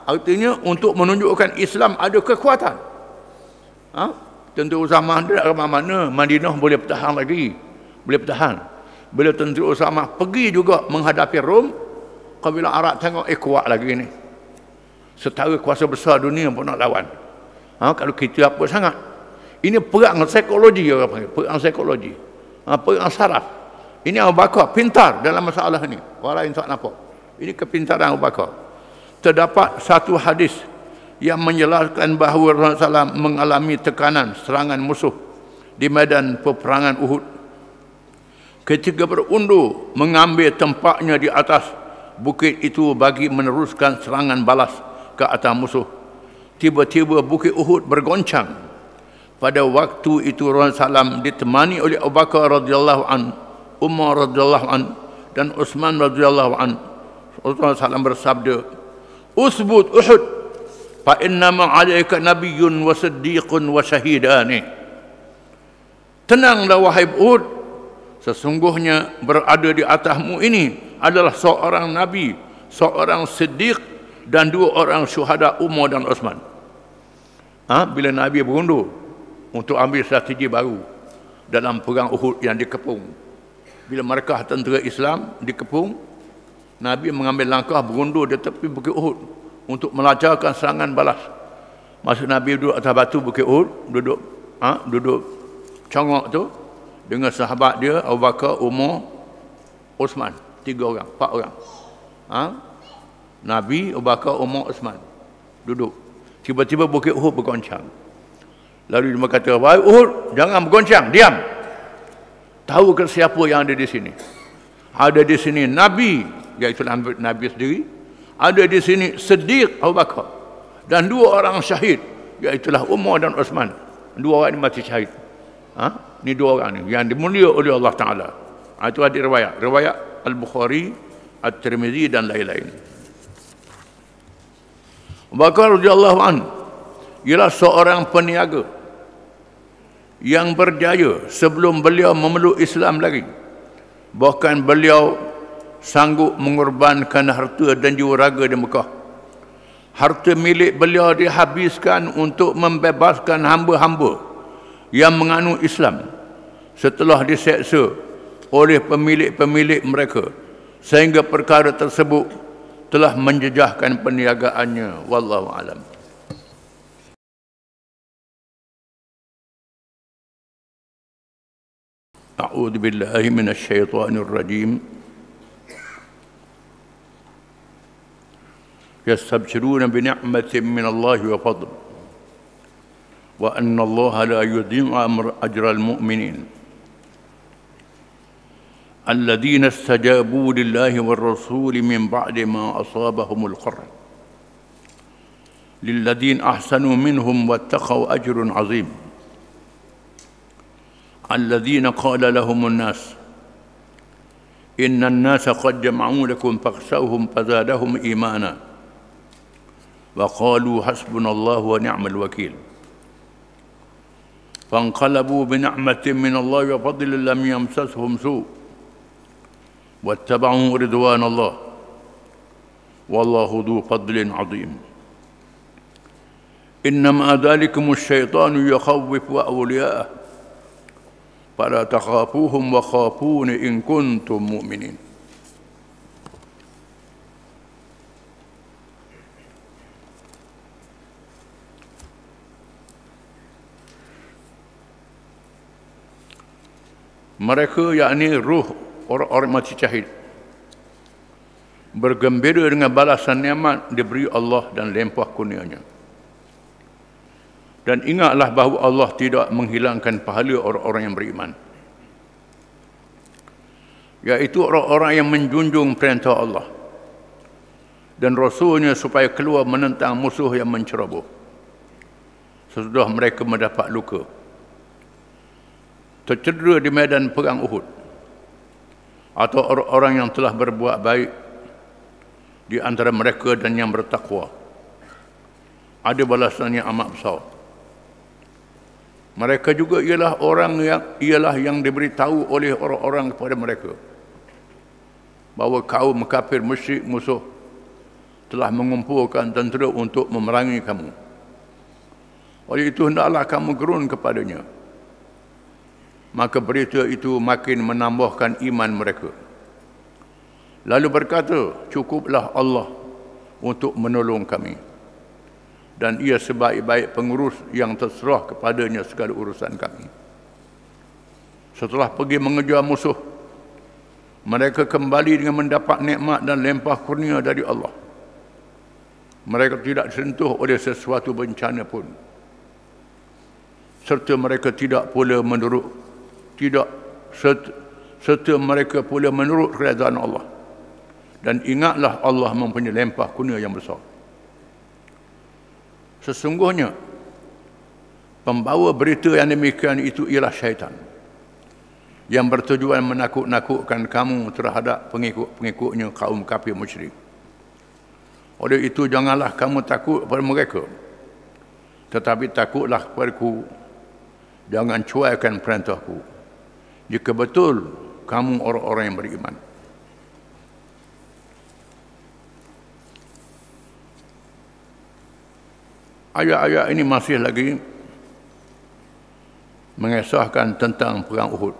Artinya untuk menunjukkan Islam ada kekuatan. Tentera Usamah tidak ke mana, Madinah boleh bertahan lagi. Boleh bertahan. Bila tentera Usamah pergi juga menghadapi Rom, kabilah Arab tengok, kuat lagi ni. Setara kuasa besar dunia pun nak lawan. Kalau kita apa sangat. Ini perang psikologi, orang panggil. Perang psikologi. Perang saraf. Ini Abu Bakar pintar dalam masalah ini. Orang lain tak nampak. Ini kepintaran Abu Bakar. Terdapat satu hadis yang menjelaskan bahawa Rasulullah SAW mengalami tekanan serangan musuh di medan peperangan Uhud. Ketika berundur mengambil tempatnya di atas bukit itu bagi meneruskan serangan balas ke atas musuh. Tiba-tiba bukit Uhud bergoncang. Pada waktu itu Rasulullah SAW ditemani oleh Abu Bakar radhiyallahu an, Umar radhiyallahu an, dan Utsman radhiyallahu an. Rasulullah SAW bersabda, "Usbut Uhud, fa innama 'alaika nabiyyun wa siddiqun wa syahidani." Tenanglah wahai Uhud, sesungguhnya berada di atasmu ini adalah seorang nabi, seorang siddiq, dan dua orang syuhada, Umar dan Utsman. Bila Nabi berundur untuk ambil strategi baru dalam perang Uhud yang dikepung. Bila markah tentera Islam dikepung, Nabi mengambil langkah berundur di tepi bukit Uhud untuk melancarkan serangan balas. Masa Nabi duduk atas batu bukit Uhud, duduk congok tu dengan sahabat dia Abu Bakar, Umar, Utsman, 3 orang, 4 orang. Nabi, Abu Bakar, Umar, Utsman duduk. Tiba-tiba bukit Uhud bergoncang. Lalu dia kata, "Wahai Uhud, jangan bergoncang, diam. Tahu ke siapa yang ada di sini? Ada di sini Nabi, iaitu Nabi sendiri. Ada di sini Siddiq Abu Bakar. Dan 2 orang syahid, iaitulah Umar dan Utsman. 2 orang ini mati syahid. Ini 2 orang ini yang dimulia oleh Allah Ta'ala. Itu ada riwayat Al-Bukhari, At-Tirmizi dan lain-lain. Abu Bakar radhiyallahu anhu ialah seorang peniaga yang berjaya sebelum beliau memeluk Islam lagi. Bahkan beliau sanggup mengorbankan harta dan jiwa raga di Mekah. Harta milik beliau dihabiskan untuk membebaskan hamba-hamba yang menganut Islam setelah diseksa oleh pemilik-pemilik mereka, sehingga perkara tersebut telah menjejahkan perniagaannya. Wallahu a'lam. أعوذ بالله من الشيطان الرجيم يستبشرون بنعمة من الله وفضل وأن الله لا يضيع أجر المؤمنين الذين استجابوا لله والرسول من بعد ما أصابهم القرح للذين أحسنوا منهم واتقوا أجر عظيم الذين قال لهم الناس إن الناس قد جمعوا لكم فاخشوهم فزادهم إيمانا وقالوا حسبنا الله ونعم الوكيل فانقلبوا بنعمة من الله وفضل لم يمسسهم سوء واتبعوا رضوان الله والله ذو فضل عظيم إنما ذلكم الشيطان يخوف أولياءه فلا تخافوهم وخافون إن كنتم مؤمنين. Mereka, yakni ruh orang-orang mati syahid, bergembira dengan balasan nikmat diberi Allah dan limpah kurnianya. Dan ingatlah bahawa Allah tidak menghilangkan pahala orang-orang yang beriman, iaitu orang-orang yang menjunjung perintah Allah dan Rasulnya supaya keluar menentang musuh yang menceroboh sesudah mereka mendapat luka, tercedera di medan perang Uhud, atau orang-orang yang telah berbuat baik di antara mereka dan yang bertakwa, ada balasan yang amat besar. Mereka juga ialah yang diberitahu oleh orang-orang kepada mereka bahawa kaum kafir musyrik musuh telah mengumpulkan tentera untuk memerangi kamu. Oleh itu hendaklah kamu gerun kepadanya. Maka berita itu makin menambahkan iman mereka. Lalu berkata, cukuplah Allah untuk menolong kami, dan ia sebaik-baik pengurus yang terserah kepadanya segala urusan kami. Setelah pergi mengejar musuh, mereka kembali dengan mendapat nikmat dan limpah kurnia dari Allah. Mereka tidak disentuh oleh sesuatu bencana pun, serta mereka mereka pula menurut keredaan Allah. Dan ingatlah Allah mempunyai limpah kurnia yang besar. Sesungguhnya pembawa berita yang demikian itu ialah syaitan, yang bertujuan menakut-nakutkan kamu terhadap pengikut-pengikutnya kaum kafir musyrik. Oleh itu janganlah kamu takut kepada mereka, tetapi takutlah kepadaku. Jangan cuaikan perintahku, jika betul kamu orang-orang yang beriman. Ayat-ayat ini masih lagi mengesahkan tentang perang Uhud.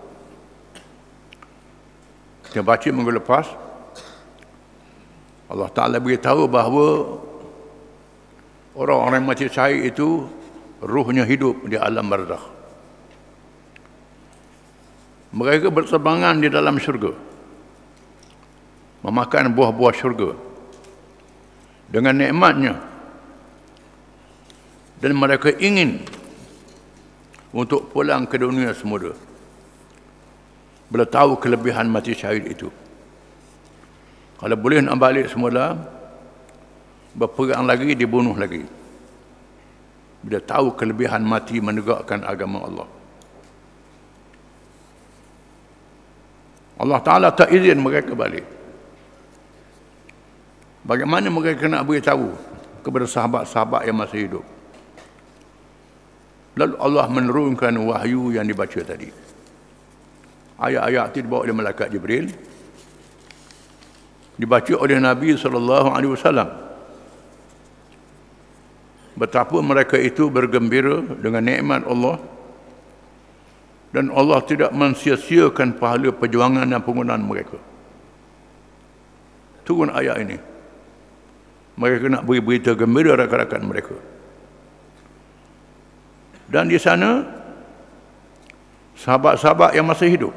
Kita baca minggu lepas, Allah Ta'ala beritahu bahawa orang-orang yang mati syahid itu ruhnya hidup di alam barzakh. Mereka berterbangan di dalam syurga, memakan buah-buah syurga dengan nikmatnya, dan mereka ingin untuk pulang ke dunia semula bila tahu kelebihan mati syahid itu. Kalau boleh nak balik semula, berperang lagi, dibunuh lagi, bila tahu kelebihan mati menegakkan agama Allah. Allah Ta'ala tak izin mereka balik. Bagaimana mereka nak beritahu kepada sahabat-sahabat yang masih hidup? Lalu Allah menurunkan wahyu yang dibaca tadi. Ayat-ayat itu dibawa oleh malaikat Jibril, dibaca oleh Nabi SAW. Betapa mereka itu bergembira dengan nikmat Allah, dan Allah tidak mensia-siakan pahala perjuangan dan penggunaan mereka. Turun ayat ini, mereka nak beri berita gembira rakan-rakan mereka. Dan di sana sahabat-sahabat yang masih hidup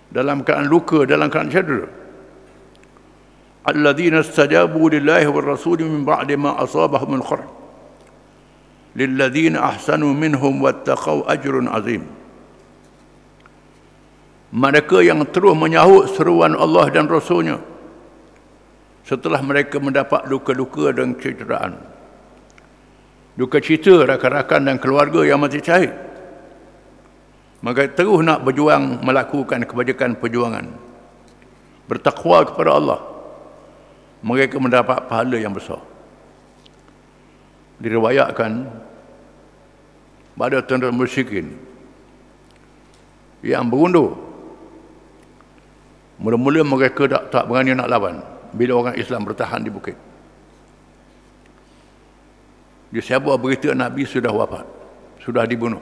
dalam keadaan luka, dalam keadaan cedera, alladzina istajabu lillahi war rasuli min ba'di ma asabahum al-qarh lilladzina ahsanu minhum wattaqau ajrun azim. Mereka yang terus menyahut seruan Allah dan Rasulnya setelah mereka mendapat luka-luka dan kecederaan, duka cita rakan-rakan dan keluarga yang mati syahid, maka terus nak berjuang melakukan kebajikan perjuangan, bertakwa kepada Allah, mereka mendapat pahala yang besar. Diriwayatkan pada tentera musyrikin yang berundur, mula-mula mereka tak berani nak lawan bila orang Islam bertahan di bukit. Dia siapa berita Nabi sudah wafat, sudah dibunuh.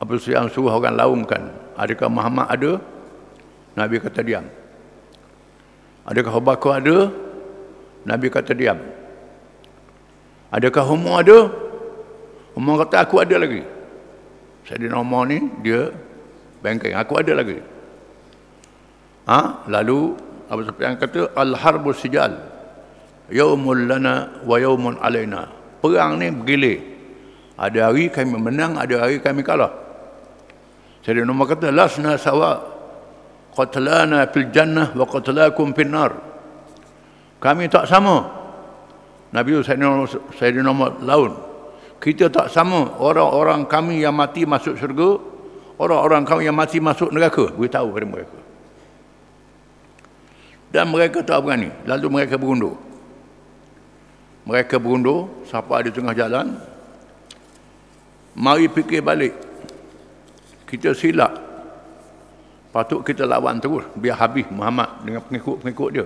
Abu Sufyan suruh orang laungkan, adakah Muhammad ada? Nabi kata diam. Adakah Abu Bakar ada? Nabi kata diam. Adakah Umar ada? Umar kata aku ada lagi. Sayyidina Umar ni dia bengkeng, aku ada lagi. Lalu Abu Sufyan kata al-harbu sijal, yaumul lana wa yaumun alaina. Perang ni bergilir. Ada hari kami menang, ada hari kami kalah. Sayyidina Umar kata, lasna sawa, qatlana fil jannah wa qatlakum fil nar. Kami tak sama. Nabi Sayyidina Umar laun. Kita tak sama. Orang-orang kami yang mati masuk syurga, orang-orang kami yang mati masuk neraka. Beritahu pada mereka. Dan mereka tak berani. Lalu mereka berundur. Mereka berundur sampai di tengah jalan. Mari fikir balik. Kita silap. Patut kita lawan terus biar habis Muhammad dengan pengikut-pengikut dia.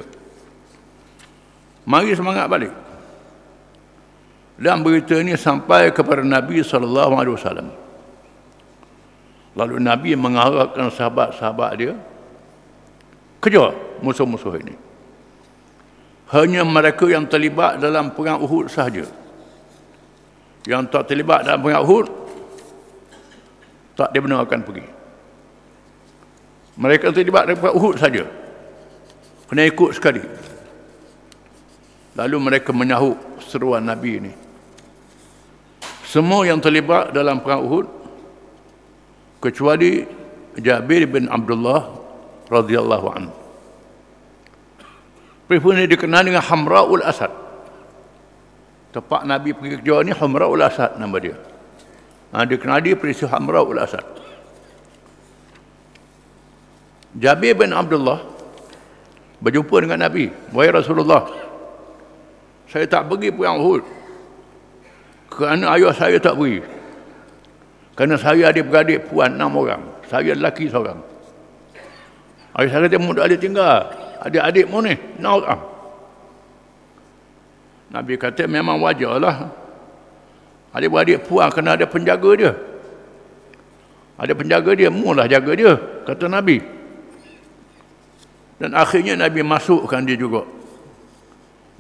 Mari semangat balik. Dan berita ini sampai kepada Nabi SAW. Lalu Nabi mengarahkan sahabat-sahabat dia, kejar musuh-musuh ini. Hanya mereka yang terlibat dalam perang Uhud sahaja. Yang tak terlibat dalam perang Uhud, tak dibenarkan pergi. Mereka terlibat dalam perang Uhud saja, kena ikut sekali. Lalu mereka menyahut seruan Nabi ini. Semua yang terlibat dalam perang Uhud kecuali Jabir bin Abdullah radhiyallahu anhu. Peristiwa ini dikenal dengan Hamra'ul Asad. Tempat Nabi pergi kejar ni Hamra'ul Asad nama dia. Dikenal dia peristiwa Hamra'ul Asad. Jabir bin Abdullah berjumpa dengan Nabi. Wahai Rasulullah, saya tak pergi perang Uhud kerana ayah saya tak pergi. Kerana saya adik-beradik puan 6 orang. Saya lelaki seorang. Ayah saya kata, mu tak boleh tinggal. Adik-adik mu ni 6 orang. Nabi kata, memang wajarlah. Adik-beradik puan kena ada penjaga dia. Ada penjaga dia, mulah jaga dia, kata Nabi. Dan akhirnya Nabi masukkan dia juga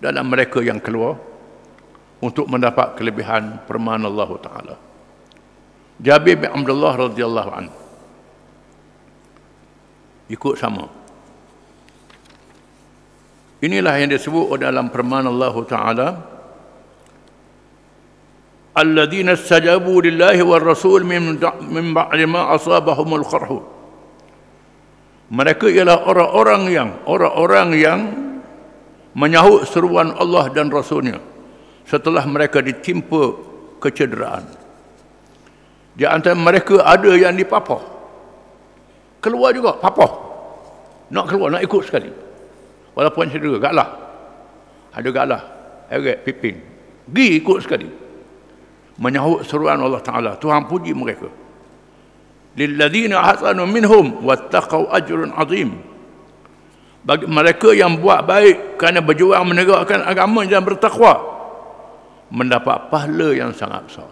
dalam mereka yang keluar untuk mendapat kelebihan firman Allah Ta'ala. Jabir bin Abdullah radhiyallahu anhu ikut sama. Inilah yang disebut dalam firman Allah Ta'ala, alladzina istajabu lillahi war rasul min ba'di ma asabahumul qarh. Mereka ialah orang-orang yang menyahut seruan Allah dan Rasulnya setelah mereka ditimpa kecederaan. Di antara mereka ada yang dipapah. Keluar juga, papah. Nak keluar, nak ikut sekali. Walaupun cedera, galah. Ada galah, eret, piping. Pergi ikut sekali. Menyahut seruan Allah Ta'ala. Tuhan puji mereka. Lilladzina ahsanu minhum wattaqau ajrun azim. Bagi mereka yang buat baik kerana berjuang menegakkan agama dan bertakwa, mendapat pahala yang sangat besar.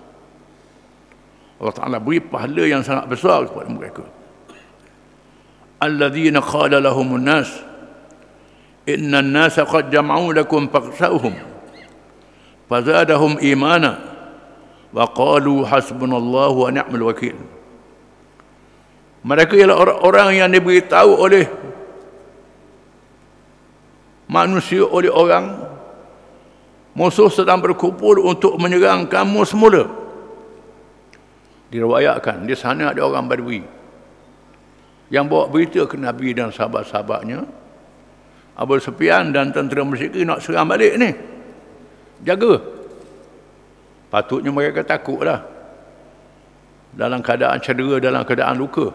Allah Ta'ala beri pahala yang sangat besar kepada mereka. Alladzina qala lahumun nas inna an-nasa qad jama'u lakum fakhshawhum fazadahum imana wa qalu hasbunallahu wa ni'mal wakil. Mereka ialah orang-orang yang diberitahu oleh manusia, oleh orang, musuh sedang berkumpul untuk menyerang kamu semula. Diriwayatkan di sana ada orang Badui yang bawa berita ke Nabi dan sahabat-sahabatnya, Abu Sufyan dan tentera musyrikin nak serang balik ni, jaga. Patutnya mereka takutlah. Dalam keadaan cedera, dalam keadaan luka,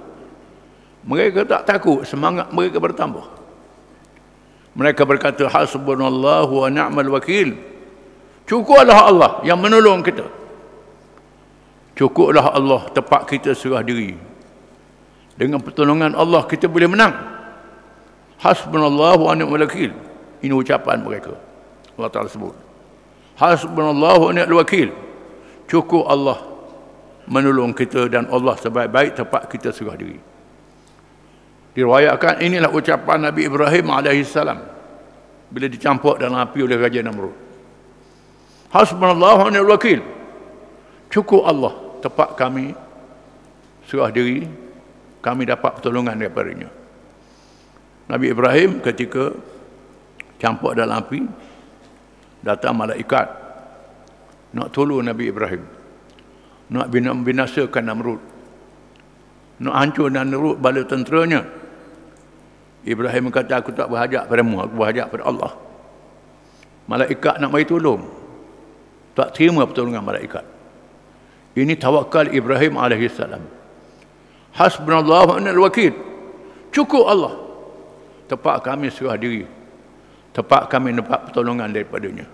mereka tak takut, semangat mereka bertambah. Mereka berkata, hasbunallahu wa ni'mal wakil. Cukuplah Allah yang menolong kita. Cukuplah Allah tempat kita serah diri. Dengan pertolongan Allah kita boleh menang. Hasbunallahu wa ni'mal wakil. Ini ucapan mereka. Allah Ta'ala sebut, hasbunallahu wa ni'mal wakil. Cukup Allah menolong kita dan Allah sebaik-baik tempat kita serah diri. Diriwayatkan inilah ucapan Nabi Ibrahim AS bila dicampur dalam api oleh Raja Namrud. Hasbunallahu wa ni'mal wakil. Cukup Allah tempat kami serah diri, kami dapat pertolongan daripadanya. Nabi Ibrahim ketika campur dalam api, datang malaikat nak tolong Nabi Ibrahim, nak binasakan Namrud, nak hancur Namrud bala tenteranya. Ibrahim kata, aku tak berhajat padamu, aku berhajat pada Allah. Malaikat nak mari tolong, tak terima pertolongan malaikat. Ini tawakal Ibrahim alaihissalam. Hasbunallahu wa ni'mal wakil. Cukup Allah. Tepat kami serah diri. Tepat kami dapat pertolongan daripadanya.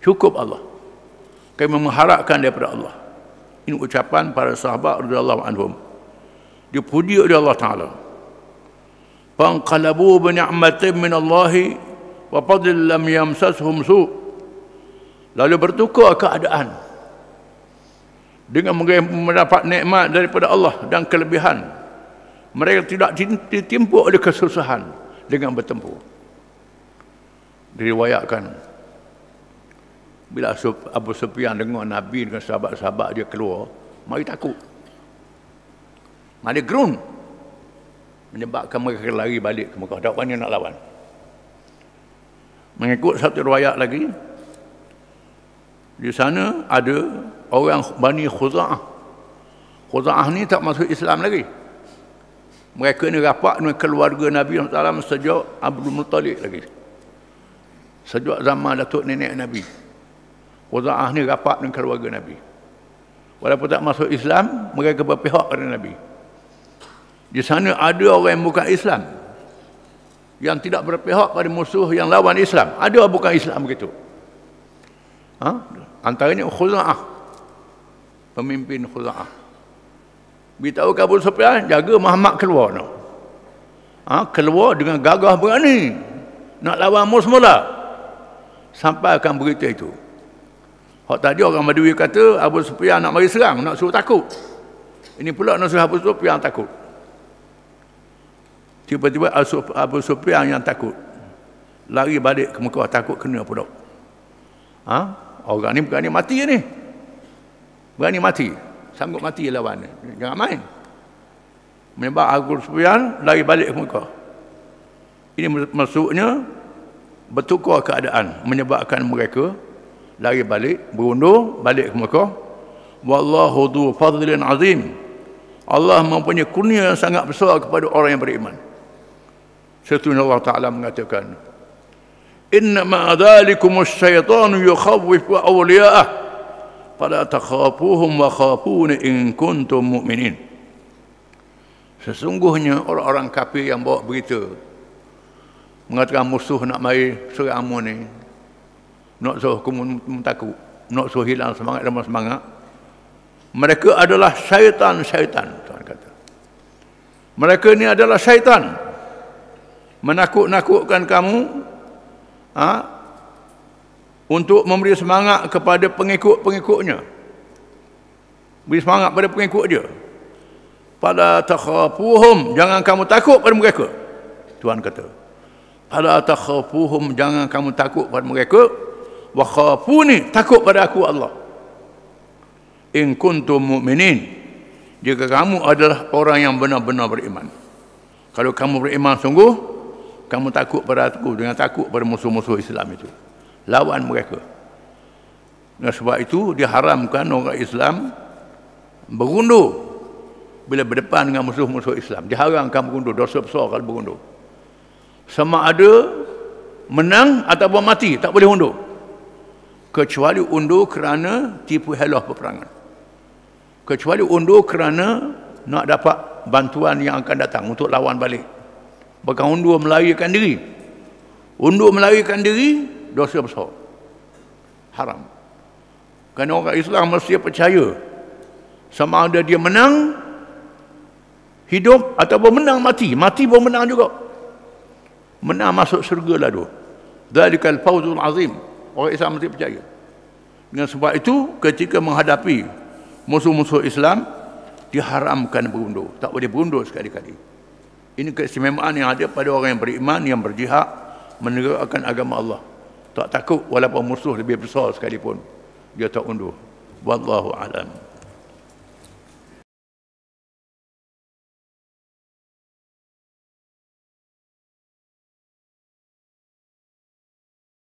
Cukup Allah. Kami mengharapkan daripada Allah. Ini ucapan para sahabat radhiyallahu anhum. Dipuji oleh Allah Ta'ala. Fanqalabu bi ni'matin min Allah wa fadlin lam yamsashum su'. Lalu bertukar keadaan dengan mendapat nikmat daripada Allah dan kelebihan. Mereka tidak ditimpa oleh kesusahan dengan bertempur. Diriwayatkan bila Abu Sufyan dengar Nabi dengan sahabat-sahabat dia keluar, mari takut, mari gerun, menyebabkan mereka lari balik ke Mekah. Tak berani nak lawan. Mengikut satu riwayat lagi, di sana ada orang Bani Khuza'ah. Khuza'ah ni tak masuk Islam lagi. Mereka ni rapat dengan keluarga Nabi SAW sejak Abdul Muttalib lagi. Sejak zaman datuk nenek Nabi. Khuza'ah ni rapat dengan keluarga Nabi. Walaupun tak masuk Islam, mereka berpihak pada Nabi. Di sana ada orang yang bukan Islam, yang tidak berpihak pada musuh yang lawan Islam. Ada bukan Islam begitu. Antaranya Khuza'ah, pemimpin Khuza'ah. Beritahu Abu Sufyan, jaga Muhammad keluar. Keluar dengan gagah berani, nak lawan musuh mula. Sampaikan berita itu. Hak tadi orang Badui kata Abu Sufyan nak mari serang, nak suruh takut. Ini pula nak suruh Abu Sufyan takut. Tiba-tiba Abu Sufyan yang takut, lari balik ke Mekah, takut kena pula. Orang ni berani mati ni. Berani mati. Sanggup mati lawan. Jangan main. Menyebab Abu Sufyan lari balik ke Mekah. Ini maksudnya bertukar keadaan, menyebabkan mereka lari balik, berundur balik ke Mekah. Wallahu dzu fadlin azim. Allah mempunyai kurnia yang sangat besar kepada orang yang beriman. Sesungguhnya Allah Ta'ala mengatakan, innama dzalikumus syaitanu yukhawwifu awliya'ah fala takhafuhum wa khafuni in kuntum mu'minin. Sesungguhnya orang-orang kafir yang bawa berita mengatakan musuh nak mari serang kamu ni, nak suruh kamu takut, nak suruh hilang semangat dan semangat, mereka adalah syaitan-syaitan. Tuhan kata, mereka ni adalah syaitan, menakut-nakutkan kamu untuk memberi semangat kepada pengikut-pengikutnya, beri semangat pada pengikut dia. Fala takhafuhum, jangan kamu takut pada mereka. Tuhan kata, fala takhafuhum, jangan kamu takut pada mereka. Wa khafuni, takut pada aku Allah. In kuntum mu'minin, jika kamu adalah orang yang benar-benar beriman. Kalau kamu beriman sungguh, kamu takut pada aku, dengan takut pada musuh-musuh Islam itu. Lawan mereka. Dan sebab itu diharamkan orang Islam berundur bila berdepan dengan musuh-musuh Islam. Diharamkan berundur, dosa besar kalau berundur. Sama ada menang ataupun mati, tak boleh undur. Kecuali undur kerana tipu helah peperangan. Kecuali undur kerana nak dapat bantuan yang akan datang untuk lawan balik. Bukan undur melarikan diri. Undur melarikan diri, dosa besar. Haram. Kerana orang Islam mesti percaya sama ada dia menang hidup ataupun menang mati. Mati pun menang juga. Menang masuk syurga lah tu. Dzalikal fawzul azim. Orang Islam mesti percaya. Dengan sebab itu ketika menghadapi musuh-musuh Islam, diharamkan berundur. Tak boleh berundur sekali-kali. Ini keistimewaan yang ada pada orang yang beriman, yang berjihad menegakkan agama Allah. Tak takut walaupun musuh lebih besar sekalipun, dia tak undur. Wallahu a'lam.